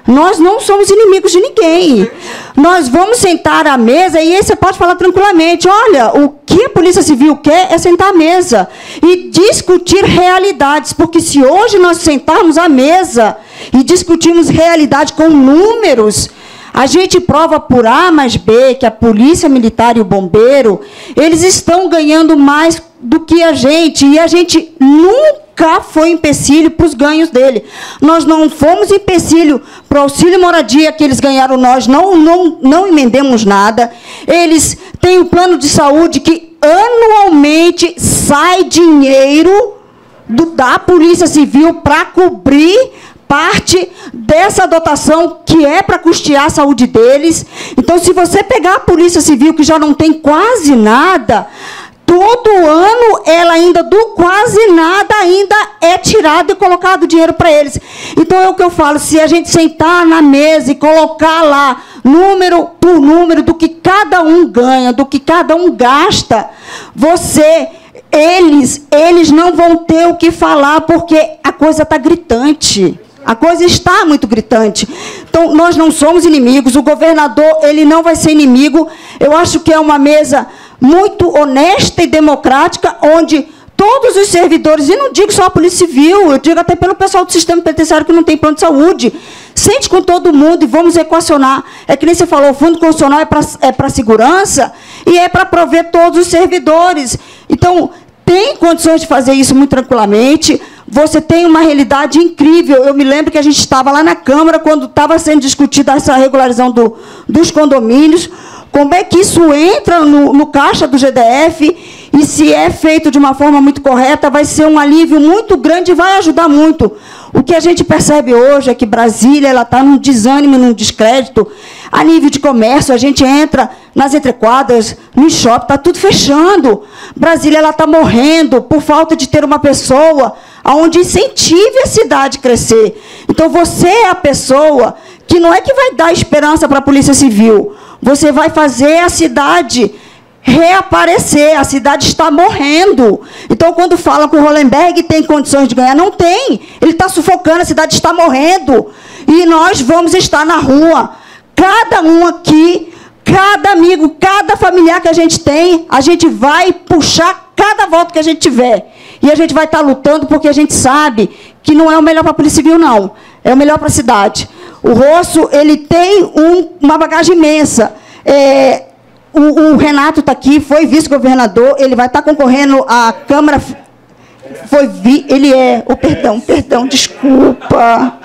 nós não somos inimigos de ninguém. Nós vamos sentar à mesa e aí você pode falar tranquilamente, olha, o que a Polícia Civil quer é sentar à mesa e discutir realidades, porque se hoje nós sentarmos à mesa e discutirmos realidade com números, a gente prova por A mais B que a Polícia Militar e o Bombeiro, eles estão ganhando mais do que a gente, e a gente nunca foi empecilho para os ganhos dele. Nós não fomos empecilho para o auxílio moradia que eles ganharam, nós não emendemos nada. Eles têm o plano de saúde que anualmente sai dinheiro da Polícia Civil para cobrir parte dessa dotação que é para custear a saúde deles. Então, se você pegar a Polícia Civil, que já não tem quase nada, todo ano ela ainda, do quase nada, ainda é tirado e colocado dinheiro para eles. Então, é o que eu falo, se a gente sentar na mesa e colocar lá, número por número, do que cada um ganha, do que cada um gasta, eles não vão ter o que falar, porque a coisa está gritante. A coisa está muito gritante. Então, nós não somos inimigos. O governador, ele não vai ser inimigo. Eu acho que é uma mesa muito honesta e democrática, onde todos os servidores, e não digo só a Polícia Civil, eu digo até pelo pessoal do sistema penitenciário que não tem plano de saúde, sente com todo mundo e vamos equacionar. É que nem você falou, o Fundo Constitucional é para segurança e é para prover todos os servidores. Então, tem condições de fazer isso muito tranquilamente. Você tem uma realidade incrível. Eu me lembro que a gente estava lá na Câmara, quando estava sendo discutida essa regularização dos condomínios, como é que isso entra no caixa do GDF, e se é feito de uma forma muito correta, vai ser um alívio muito grande e vai ajudar muito. O que a gente percebe hoje é que Brasília está num desânimo, num descrédito. A nível de comércio, a gente entra nas entrequadras, no shopping, está tudo fechando. Brasília está morrendo por falta de ter uma pessoa onde incentive a cidade a crescer. Então, você é a pessoa que não é que vai dar esperança para a Polícia Civil, você vai fazer a cidade reaparecer. A cidade está morrendo. Então, quando falam que o Hollenberg tem condições de ganhar, não tem. Ele está sufocando, a cidade está morrendo. E nós vamos estar na rua. Cada um aqui, cada amigo, cada familiar que a gente tem, a gente vai puxar cada voto que a gente tiver. E a gente vai estar lutando porque a gente sabe que não é o melhor para a Polícia Civil, não. É o melhor para a cidade. O Rosso, ele tem uma bagagem imensa. O Renato está aqui, foi vice-governador, ele vai estar concorrendo à Câmara... Perdão, desculpa,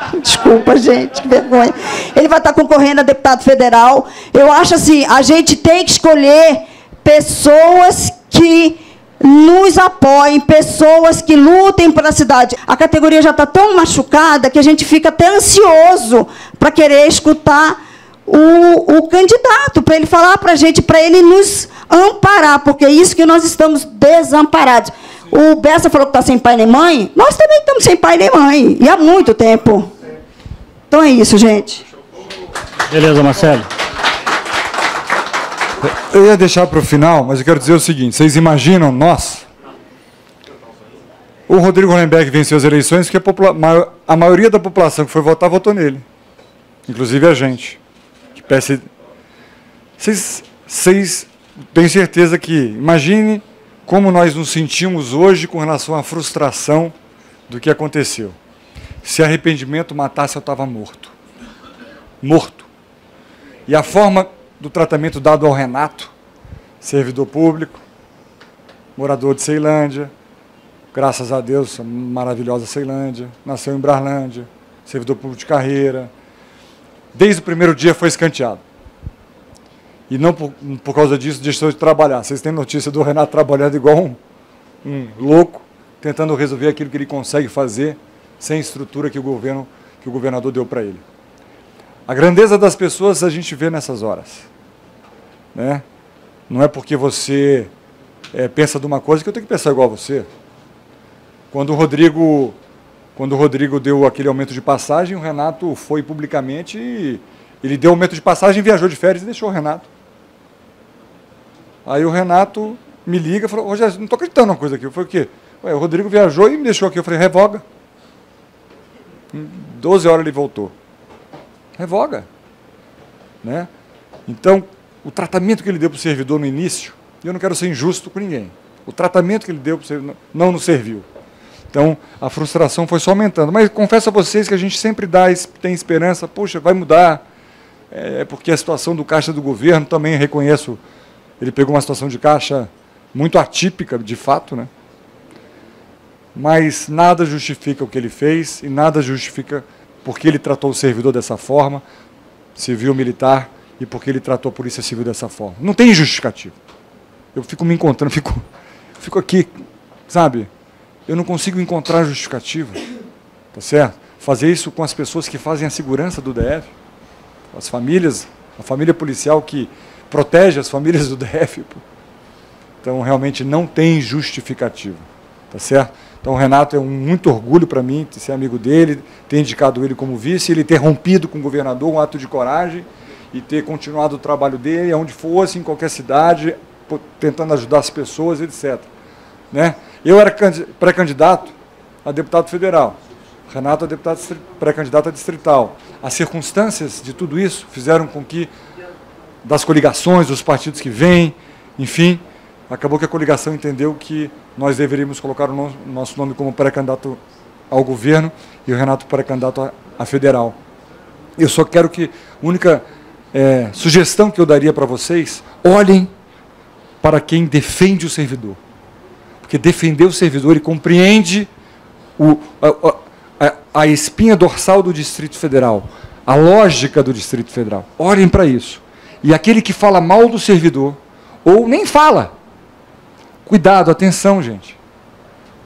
gente, que vergonha. Ele vai estar concorrendo a deputado federal. Eu acho assim, a gente tem que escolher pessoas que nos apoiem, pessoas que lutem pela cidade. A categoria já está tão machucada que a gente fica até ansioso para querer escutar o candidato, para ele falar para a gente, para ele nos amparar, porque é isso que nós estamos desamparados. O Bessa falou que está sem pai nem mãe, nós também estamos sem pai nem mãe, e há muito tempo. Então é isso, gente. Beleza, Marcelo. Eu ia deixar para o final, mas eu quero dizer o seguinte, vocês imaginam nós? O Rodrigo Hollenberg venceu as eleições porque a maioria da população que foi votar, votou nele. Inclusive a gente. Vocês têm certeza que, imagine como nós nos sentimos hoje com relação à frustração do que aconteceu. Se arrependimento matasse, eu estava morto. Morto. E a forma do tratamento dado ao Renato, servidor público, morador de Ceilândia, graças a Deus, maravilhosa Ceilândia, nasceu em Brarlândia, servidor público de carreira, desde o primeiro dia foi escanteado. E não por causa disso deixou de trabalhar. Vocês têm notícia do Renato trabalhando igual um louco, tentando resolver aquilo que ele consegue fazer, sem estrutura que o governador deu para ele. A grandeza das pessoas a gente vê nessas horas. Né? Não é porque você pensa de uma coisa que eu tenho que pensar igual a você. Quando o Rodrigo deu aquele aumento de passagem, o Renato foi publicamente e ele deu aumento de passagem, viajou de férias e deixou o Renato. Aí o Renato me liga e falou, Rogério, não estou acreditando numa coisa aqui. Eu falei, o quê? Ué, o Rodrigo viajou e me deixou aqui. Eu falei, revoga. Em 12 horas ele voltou. Revoga. Né? Então, o tratamento que ele deu para o servidor no início, eu não quero ser injusto com ninguém, o tratamento que ele deu para o servidor não nos serviu. Então, a frustração foi só aumentando. Mas confesso a vocês que a gente sempre tem esperança, poxa, vai mudar, porque a situação do caixa do governo, também reconheço, ele pegou uma situação de caixa muito atípica, de fato, né? Mas nada justifica o que ele fez e nada justifica porque ele tratou o servidor dessa forma, civil, militar, e porque ele tratou a Polícia Civil dessa forma. Não tem justificativo. Eu fico me encontrando, fico aqui, sabe? Eu não consigo encontrar justificativa, tá certo? Fazer isso com as pessoas que fazem a segurança do DF, as famílias, a família policial que protege as famílias do DF. Pô. Então, realmente, não tem justificativa, tá certo? Então, o Renato é muito orgulho para mim de ser amigo dele, ter indicado ele como vice, ele ter rompido com o governador, um ato de coragem, e ter continuado o trabalho dele, aonde fosse, em qualquer cidade, tentando ajudar as pessoas, etc. Né? Eu era pré-candidato a deputado federal, Renato é pré-candidato a distrital. As circunstâncias de tudo isso fizeram com que, das coligações, dos partidos que vêm, enfim, acabou que a coligação entendeu que nós deveríamos colocar o nosso nome como pré-candidato ao governo e o Renato pré-candidato a federal. Eu só quero que, a única sugestão que eu daria para vocês, olhem para quem defende o servidor. Porque defender o servidor, ele compreende a espinha dorsal do Distrito Federal, a lógica do Distrito Federal. Olhem para isso. E aquele que fala mal do servidor, ou nem fala, cuidado, atenção, gente.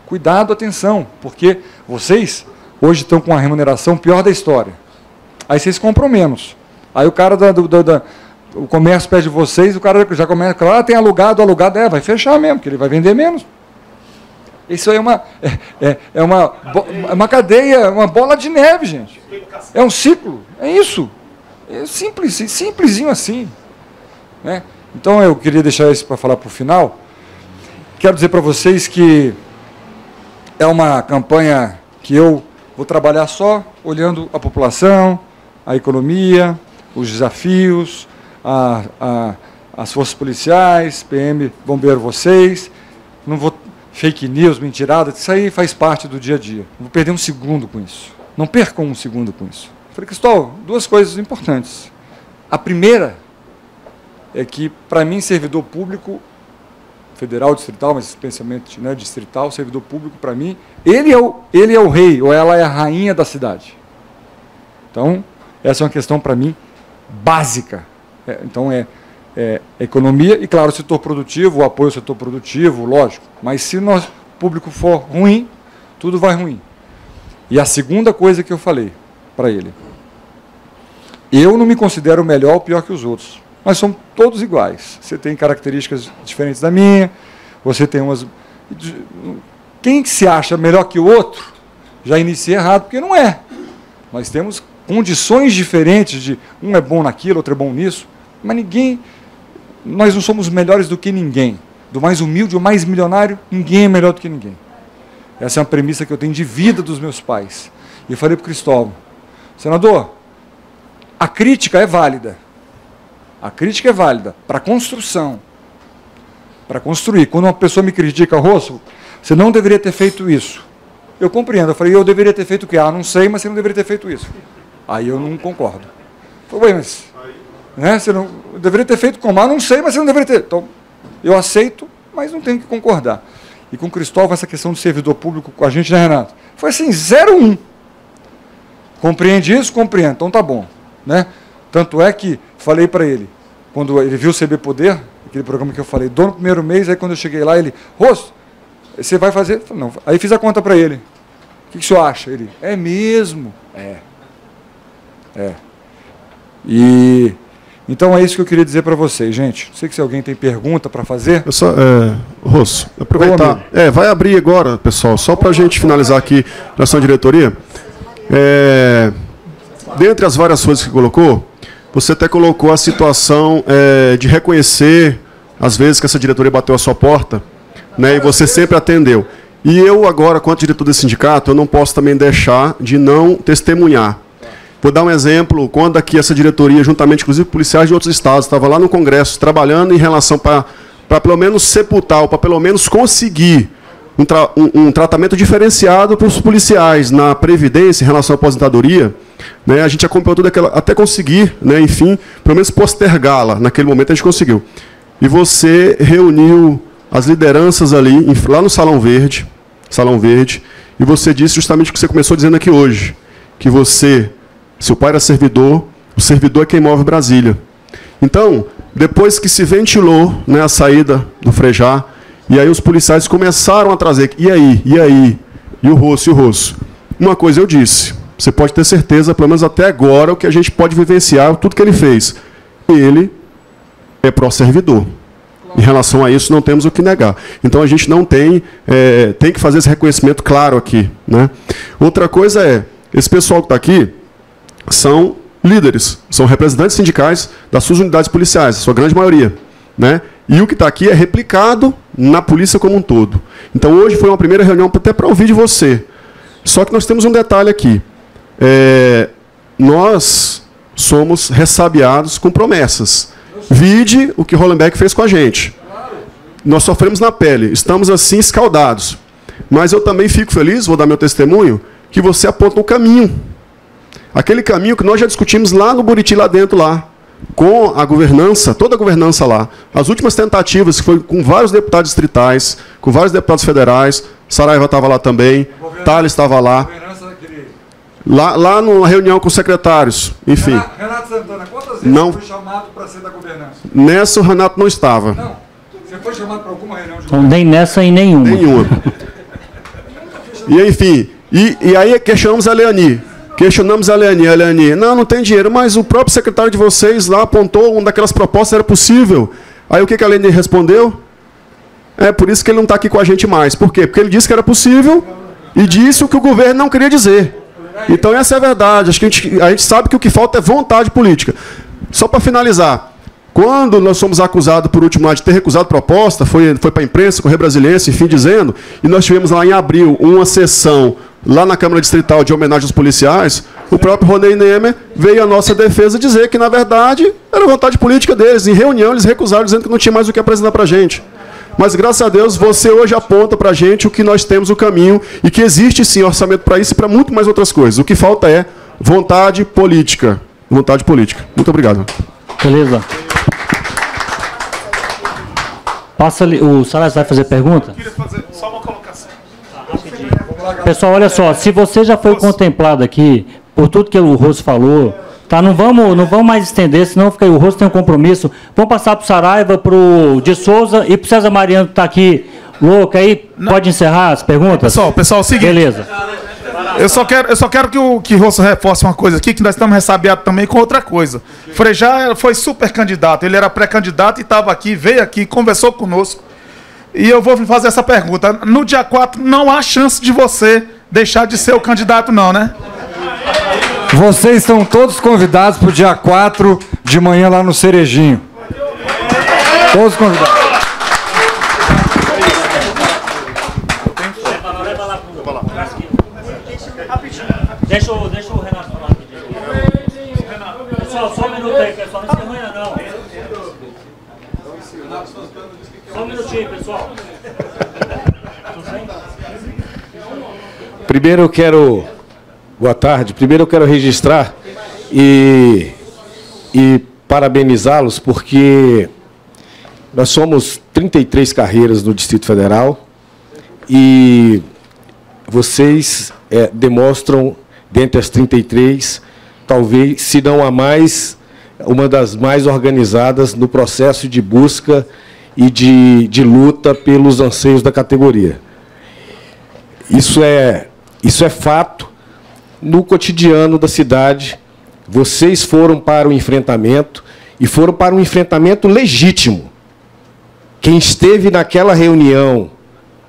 Cuidado, atenção, porque vocês hoje estão com a remuneração pior da história. Aí vocês compram menos. Aí o cara o comércio pede vocês, o cara já começa, claro, tem alugado, vai fechar mesmo, porque ele vai vender menos. Isso aí é uma cadeia, uma bola de neve, gente. É um ciclo, é isso. É simples, simplesinho assim. Né? Então, eu queria deixar isso para falar para o final. Quero dizer para vocês que é uma campanha que eu vou trabalhar só olhando a população, a economia, os desafios, as forças policiais, PM, bombeiro, vocês. Não vou fake news, mentirada, isso aí faz parte do dia a dia. Não vou perder um segundo com isso. Não percam um segundo com isso. Falei, Cristóvão, duas coisas importantes. A primeira é que, para mim, servidor público, federal, distrital, mas especialmente, né, distrital, servidor público, para mim, ele é o rei, ou ela é a rainha da cidade. Então, essa é uma questão, para mim, básica. Então, economia e, claro, o setor produtivo, o apoio ao setor produtivo, lógico. Mas se o nosso público for ruim, tudo vai ruim. E a segunda coisa que eu falei para ele, eu não me considero melhor ou pior que os outros. Nós somos todos iguais. Você tem características diferentes da minha, você tem umas... Quem se acha melhor que o outro, já inicia errado, porque não é. Nós temos condições diferentes de um é bom naquilo, outro é bom nisso, mas nós não somos melhores do que ninguém. Do mais humilde ao mais milionário, ninguém é melhor do que ninguém. Essa é uma premissa que eu tenho de vida dos meus pais. E eu falei para o Cristóvão, senador, a crítica é válida. A crítica é válida para construção, para construir. Quando uma pessoa me critica, Rosso, você não deveria ter feito isso. Eu compreendo. Eu falei, eu deveria ter feito o quê? Ah, não sei, mas você não deveria ter feito isso. Aí eu não concordo. Eu falei, mas né, você não deveria ter feito como? Ah, não sei, mas você não deveria ter. Então, eu aceito, mas não tenho que concordar. E com o Cristóvão, essa questão do servidor público com a gente, né, Renato? Foi assim, 0-1. Compreende isso? Compreendo. Então tá bom. Né? Tanto é que falei para ele, quando ele viu o CB Poder, aquele programa que eu falei, no primeiro mês, aí quando eu cheguei lá, ele, Rosso, você vai fazer? Falei, não. Aí fiz a conta para ele. O que o senhor acha? Ele, é mesmo? E então é isso que eu queria dizer para vocês, gente. Não sei se alguém tem pergunta para fazer. Eu só, Rosso, aproveitar. Vai abrir agora, pessoal, só para a gente finalizar aqui na sua diretoria. Dentre as várias coisas que colocou, você até colocou a situação de reconhecer, às vezes, que essa diretoria bateu a sua porta, né, e você sempre atendeu. E eu agora, quanto diretor desse sindicato, eu não posso também deixar de não testemunhar. Vou dar um exemplo, quando aqui essa diretoria, juntamente, inclusive, policiais de outros estados, estava lá no Congresso, trabalhando em relação para pelo menos sepultar, ou para pelo menos conseguir um tratamento diferenciado para os policiais na Previdência em relação à aposentadoria, né, a gente acompanhou tudo aquilo, até conseguir, né, enfim, pelo menos postergá-la. Naquele momento a gente conseguiu. E você reuniu as lideranças ali, lá no Salão Verde, e você disse justamente o que você começou dizendo aqui hoje, que seu pai era servidor, o servidor é quem move Brasília. Então, depois que se ventilou, né, a saída do Frejá, e aí os policiais começaram a trazer, e aí, e o Rosso. Uma coisa eu disse, você pode ter certeza, pelo menos até agora, o que a gente pode vivenciar, tudo que ele fez. Ele é pró-servidor. Em relação a isso, não temos o que negar. Então, a gente não tem que fazer esse reconhecimento claro aqui. Né? Outra coisa esse pessoal que está aqui são líderes, são representantes sindicais das suas unidades policiais, a sua grande maioria. Né? E o que está aqui é replicado na polícia como um todo. Então, hoje foi uma primeira reunião até para ouvir de você. Só que nós temos um detalhe aqui. Nós somos ressabiados com promessas. Vide o que Hollenbeck fez com a gente. Nós sofremos na pele, estamos assim escaldados. Mas eu também fico feliz, vou dar meu testemunho, que você aponta um caminho. Aquele caminho que nós já discutimos lá no Buriti, lá dentro, lá, com a governança, toda a governança lá. As últimas tentativas, que foi com vários deputados distritais, com vários deputados federais, Saraiva estava lá também, Thales estava lá. Lá na reunião com os secretários, enfim. Renato Santana, quantas vezes você foi chamado para ser da governança? Nessa o Renato não estava. Não, você foi chamado para alguma reunião de governança? Nem nessa e nenhuma. E enfim, e aí questionamos a Leani. A Leani, não tem dinheiro, mas o próprio secretário de vocês lá apontou uma daquelas propostas, era possível. Aí o que a Leani respondeu? É por isso que ele não está aqui com a gente mais. Por quê? Porque ele disse que era possível e disse o que o governo não queria dizer. Então essa é a verdade. Acho que a gente sabe que o que falta é vontade política. Só para finalizar, Quando nós fomos acusados, por último, de ter recusado proposta, foi para a imprensa, Correio Brasiliense, enfim, dizendo, e nós tivemos lá em abril uma sessão lá na Câmara Distrital de homenagem aos policiais, o próprio Ronei Nemer veio à nossa defesa dizer que, na verdade, era vontade política deles. Em reunião, eles recusaram, dizendo que não tinha mais o que apresentar para a gente. Mas, graças a Deus, você hoje aponta para a gente o que nós temos, o caminho, e que existe, sim, orçamento para isso e para muito mais outras coisas. O que falta é vontade política. Vontade política. Muito obrigado. Beleza. Passa ali, o Salles vai fazer pergunta? Eu queria fazer só uma colocação. Pessoal, olha só, se você já foi contemplado aqui por tudo que o Rosso falou, tá? Não vamos mais estender, senão fica aí, o Rosso tem um compromisso. Vamos passar para o Saraiva, para o de Souza e para o César Mariano, que está aqui louco aí. Pode encerrar as perguntas? Pessoal, é o seguinte. Beleza. Eu só quero que o Rosso reforce uma coisa aqui, que nós estamos ressabiados também com outra coisa. Frejá foi super candidato, ele era pré-candidato e estava aqui, veio aqui, conversou conosco. E eu vou fazer essa pergunta. No dia 4, não há chance de você deixar de ser o candidato, não, né? Vocês estão todos convidados para o dia 4 de manhã lá no Cerejinho. Todos convidados. Deixa o Renato falar aqui. Pessoal, só um minuto aí, pessoal. Não se enroia, não. Só um minutinho, pessoal. Primeiro eu quero... Boa tarde. Primeiro eu quero registrar e parabenizá-los, porque nós somos 33 carreiras no Distrito Federal e vocês demonstram, dentre as 33, talvez, se não a mais, uma das mais organizadas no processo de busca e de luta pelos anseios da categoria. Isso é fato. No cotidiano da cidade, vocês foram para o enfrentamento, e foram para um enfrentamento legítimo. Quem esteve naquela reunião,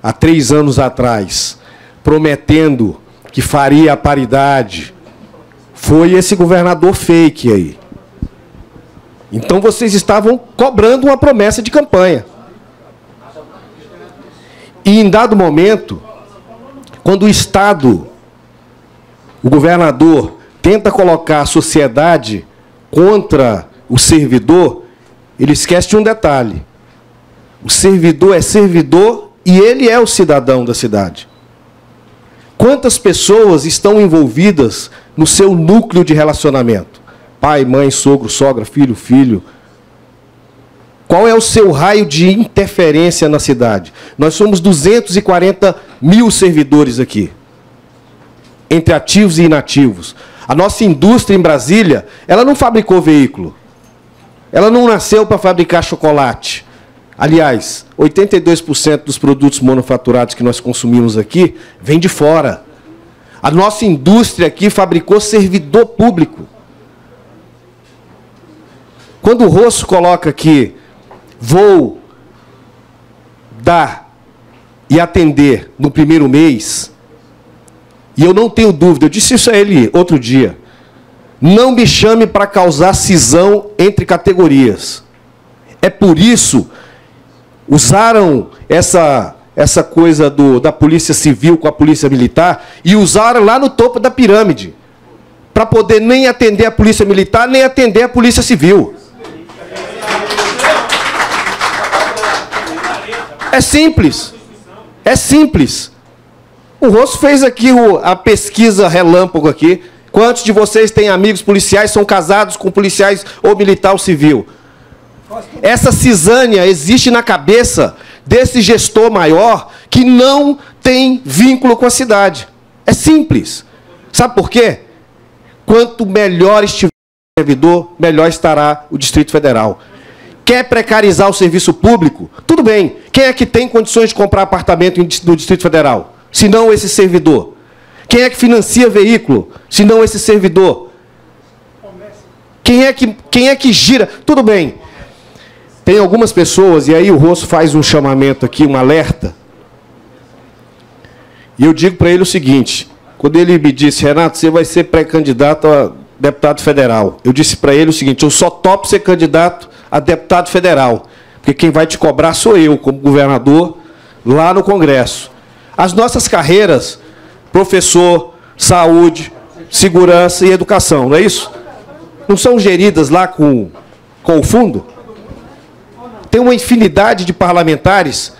há 3 anos atrás, prometendo que faria a paridade, foi esse governador fake aí. Então, vocês estavam cobrando uma promessa de campanha. E, em dado momento, quando o Estado, o governador, tenta colocar a sociedade contra o servidor, ele esquece de um detalhe. O servidor é servidor e ele é o cidadão da cidade. Quantas pessoas estão envolvidas no seu núcleo de relacionamento? Pai, mãe, sogro, sogra, filho, filho. Qual é o seu raio de interferência na cidade? Nós somos 240 mil servidores aqui, entre ativos e inativos. A nossa indústria em Brasília, ela não fabricou veículo. Ela não nasceu para fabricar chocolate. Aliás, 82% dos produtos manufaturados que nós consumimos aqui vem de fora. A nossa indústria aqui fabricou servidor público. Quando o Rosso coloca aqui, vou dar e atender no primeiro mês, e eu não tenho dúvida, eu disse isso a ele outro dia, não me chame para causar cisão entre categorias. É por isso, usaram essa coisa da Polícia Civil com a Polícia Militar e usaram lá no topo da pirâmide, para poder nem atender a Polícia Militar, nem atender a Polícia Civil. É simples. É simples. O Rosso fez aqui a pesquisa relâmpago aqui. Quantos de vocês têm amigos policiais, são casados com policiais ou militar ou civil? Essa cisânia existe na cabeça desse gestor maior que não tem vínculo com a cidade. É simples. Sabe por quê? Quanto melhor estiver o servidor, melhor estará o Distrito Federal. Quer precarizar o serviço público? Tudo bem. Quem é que tem condições de comprar apartamento no Distrito Federal? Se não esse servidor. Quem é que financia veículo? Se não esse servidor. Quem é que gira? Tudo bem. Tem algumas pessoas, e aí o Rosso faz um chamamento aqui, um alerta. E eu digo para ele o seguinte, quando ele me disse, Renato, você vai ser pré-candidato a deputado federal. Eu disse para ele o seguinte, eu só topo ser candidato a deputado federal. Porque quem vai te cobrar sou eu, como governador, lá no Congresso. As nossas carreiras, professor, saúde, segurança e educação, não é isso? Não são geridas lá com o fundo? Tem uma infinidade de parlamentares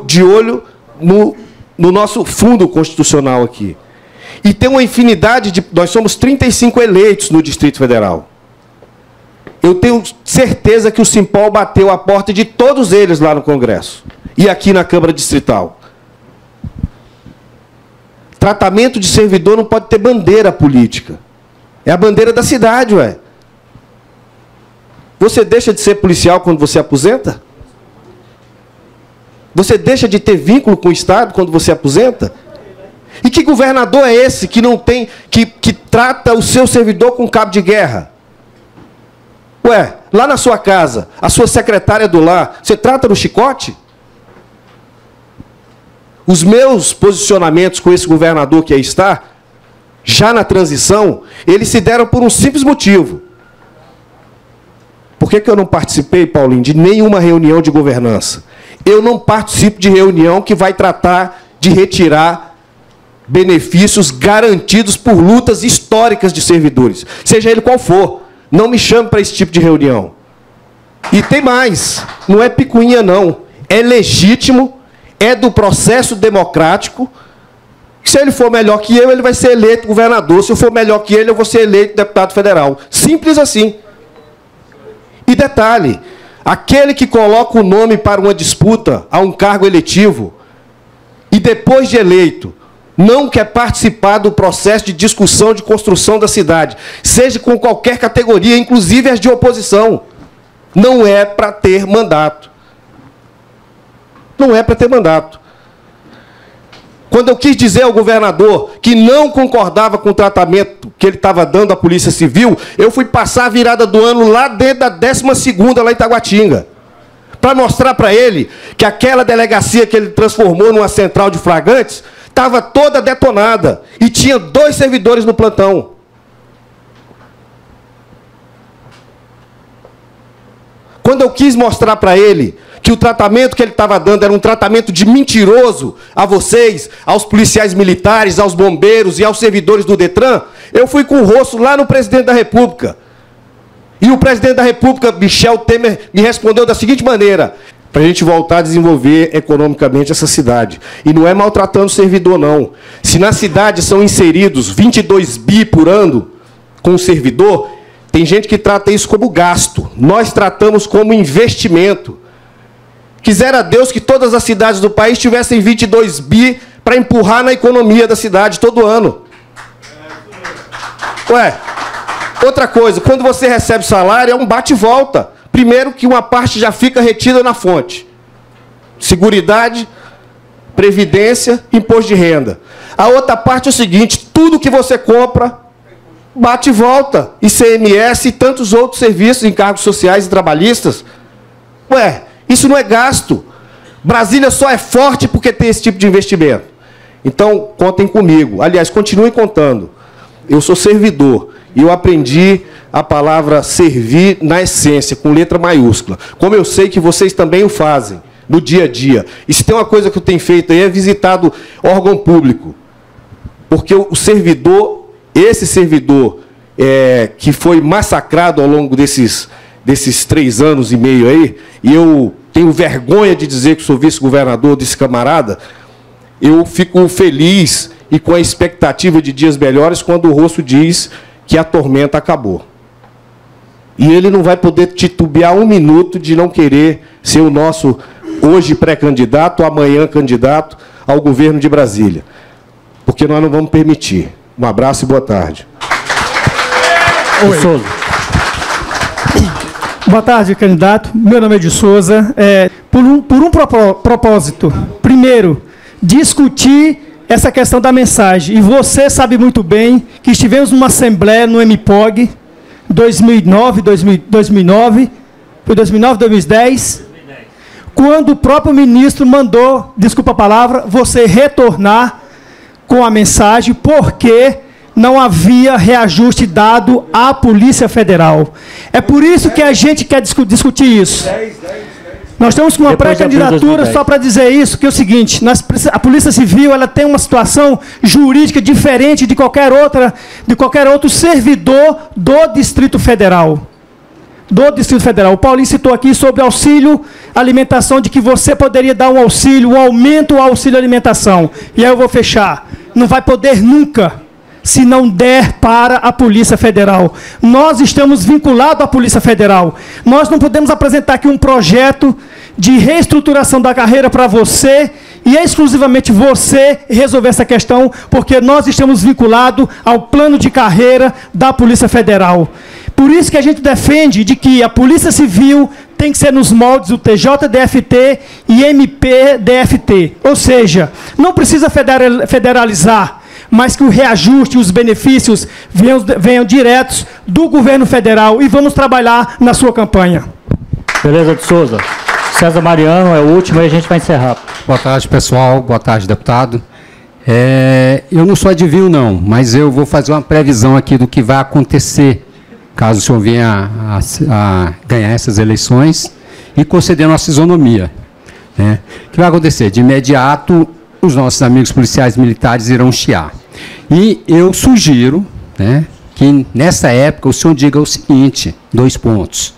de olho no nosso fundo constitucional aqui. E tem uma infinidade de... Nós somos 35 eleitos no Distrito Federal. Eu tenho certeza que o Simpol bateu a porta de todos eles lá no Congresso. E aqui na Câmara Distrital. Tratamento de servidor não pode ter bandeira política. É a bandeira da cidade, ué. Você deixa de ser policial quando você aposenta? Você deixa de ter vínculo com o Estado quando você aposenta? E que governador é esse que não tem, que trata o seu servidor com cabo de guerra? Ué, lá na sua casa, a sua secretária do lar, você trata no chicote? Os meus posicionamentos com esse governador que aí está, já na transição, eles se deram por um simples motivo. Por que eu não participei, Paulinho, de nenhuma reunião de governança? Eu não participo de reunião que vai tratar de retirar benefícios garantidos por lutas históricas de servidores, seja ele qual for. Não me chame para esse tipo de reunião. E tem mais, não é picuinha não, é legítimo, é do processo democrático. Se ele for melhor que eu, ele vai ser eleito governador. Se eu for melhor que ele, eu vou ser eleito deputado federal. Simples assim. E detalhe, aquele que coloca o nome para uma disputa a um cargo eletivo e depois de eleito não quer participar do processo de discussão de construção da cidade, seja com qualquer categoria, inclusive as de oposição, não é para ter mandato. Não é para ter mandato. Quando eu quis dizer ao governador que não concordava com o tratamento que ele estava dando à Polícia Civil, eu fui passar a virada do ano lá dentro da 12ª, lá em Taguatinga, para mostrar para ele que aquela delegacia que ele transformou numa central de flagrantes estava toda detonada e tinha 2 servidores no plantão. Quando eu quis mostrar para ele que o tratamento que ele estava dando era um tratamento de mentiroso a vocês, aos policiais militares, aos bombeiros e aos servidores do Detran, eu fui com o rosto lá no presidente da República. E o presidente da República, Michel Temer, me respondeu da seguinte maneira: para a gente voltar a desenvolver economicamente essa cidade. E não é maltratando o servidor, não. Se na cidade são inseridos 22 bi por ano com o servidor, tem gente que trata isso como gasto. Nós tratamos como investimento. Quisera Deus que todas as cidades do país tivessem 22 bi para empurrar na economia da cidade todo ano. Ué, outra coisa, quando você recebe salário, é um bate e volta. Primeiro que uma parte já fica retida na fonte. Seguridade, previdência, imposto de renda. A outra parte é o seguinte: tudo que você compra, bate e volta. ICMS e tantos outros serviços, encargos sociais e trabalhistas. Ué, isso não é gasto. Brasília só é forte porque tem esse tipo de investimento. Então, contem comigo. Aliás, continuem contando. Eu sou servidor e eu aprendi a palavra servir na essência, com letra maiúscula. Como eu sei que vocês também o fazem no dia a dia. E se tem uma coisa que eu tenho feito aí é visitado órgão público. Porque o servidor, esse servidor que foi massacrado ao longo desses 3 anos e meio aí, e eu tenho vergonha de dizer que sou vice-governador desse camarada, eu fico feliz e com a expectativa de dias melhores quando o rosto diz que a tormenta acabou. E ele não vai poder titubear um minuto de não querer ser o nosso, hoje pré-candidato, amanhã candidato ao governo de Brasília. Porque nós não vamos permitir. Um abraço e boa tarde. Oi. Souza. Boa tarde, candidato. Meu nome é de Souza. Por um propósito. Primeiro, discutir essa questão da mensagem. E você sabe muito bem que estivemos numa assembleia no MPOG, 2009, foi 2009, 2010, quando o próprio ministro mandou, desculpa a palavra, você retornar com a mensagem, porque não havia reajuste dado à Polícia Federal. É por isso que a gente quer discutir isso. Nós estamos com uma pré-candidatura, só para dizer isso, que é o seguinte, a Polícia Civil ela tem uma situação jurídica diferente de qualquer outro servidor do Distrito Federal. O Paulinho citou aqui sobre auxílio alimentação, de que você poderia dar um auxílio, um aumento ao auxílio alimentação. E aí eu vou fechar. Não vai poder nunca, se não der para a Polícia Federal. Nós estamos vinculados à Polícia Federal. Nós não podemos apresentar aqui um projeto de reestruturação da carreira para você e exclusivamente você resolver essa questão, porque nós estamos vinculados ao plano de carreira da Polícia Federal. Por isso que a gente defende de que a Polícia Civil tem que ser nos moldes do TJDFT e MPDFT. Ou seja, não precisa federalizar, mas que o reajuste e os benefícios venham diretos do governo federal, e vamos trabalhar na sua campanha. Beleza, de Souza. César Mariano é o último e a gente vai encerrar. Boa tarde, pessoal. Boa tarde, deputado. Eu não sou adivinho, não, mas eu vou fazer uma previsão aqui do que vai acontecer caso o senhor venha a ganhar essas eleições e conceder nossa isonomia. Né? O que vai acontecer? De imediato, os nossos amigos policiais militares irão chiar. E eu sugiro, né, que nessa época o senhor diga o seguinte, 2 pontos.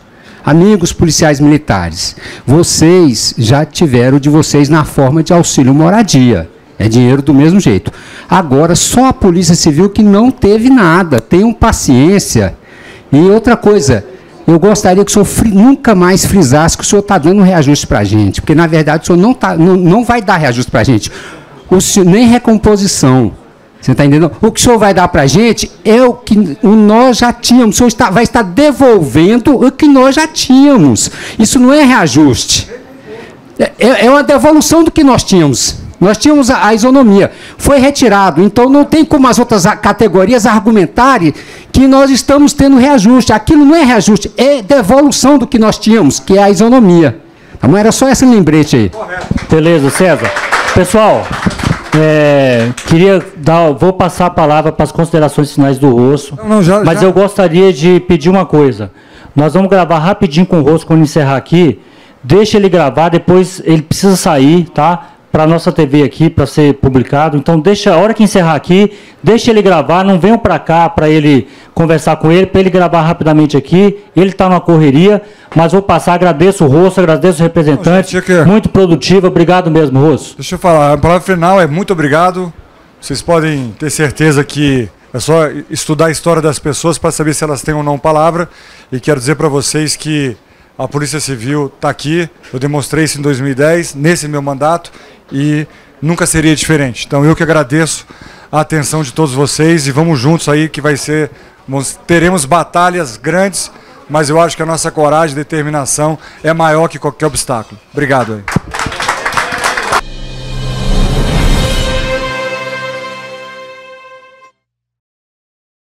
Amigos policiais militares, vocês já tiveram de vocês na forma de auxílio moradia. É dinheiro do mesmo jeito. Agora, só a Polícia Civil que não teve nada. Tenham paciência. E outra coisa, eu gostaria que o senhor nunca mais frisasse que o senhor está dando reajuste para a gente, porque, na verdade, o senhor não vai dar reajuste para a gente, nem recomposição. Você está entendendo? O que o senhor vai dar para a gente é o que nós já tínhamos. O senhor vai estar devolvendo o que nós já tínhamos. Isso não é reajuste. É uma devolução do que nós tínhamos. Nós tínhamos a isonomia, foi retirado, então não tem como as outras categorias argumentarem que nós estamos tendo reajuste. Aquilo não é reajuste, é devolução do que nós tínhamos, que é a isonomia. Então, era só esse lembrete aí. Beleza, César. Pessoal, vou passar a palavra para as considerações finais do Rosso, mas eu gostaria de pedir uma coisa. Nós vamos gravar rapidinho com o Rosso quando encerrar aqui, deixa ele gravar, depois ele precisa sair, tá? Para a nossa TV aqui, para ser publicado. Então, deixa, a hora que encerrar aqui, deixa ele gravar, não venham para cá para ele conversar com ele, para ele gravar rapidamente aqui. Ele está numa correria, mas vou passar, agradeço o Rosso, agradeço o representante, muito produtivo, obrigado mesmo, Rosso. Deixa eu falar, a palavra final é muito obrigado. Vocês podem ter certeza que é só estudar a história das pessoas para saber se elas têm ou não palavra, e quero dizer para vocês que a Polícia Civil está aqui, eu demonstrei isso em 2010, nesse meu mandato, e nunca seria diferente. Então eu que agradeço a atenção de todos vocês e vamos juntos aí, que teremos batalhas grandes, mas eu acho que a nossa coragem e determinação é maior que qualquer obstáculo. Obrigado aí.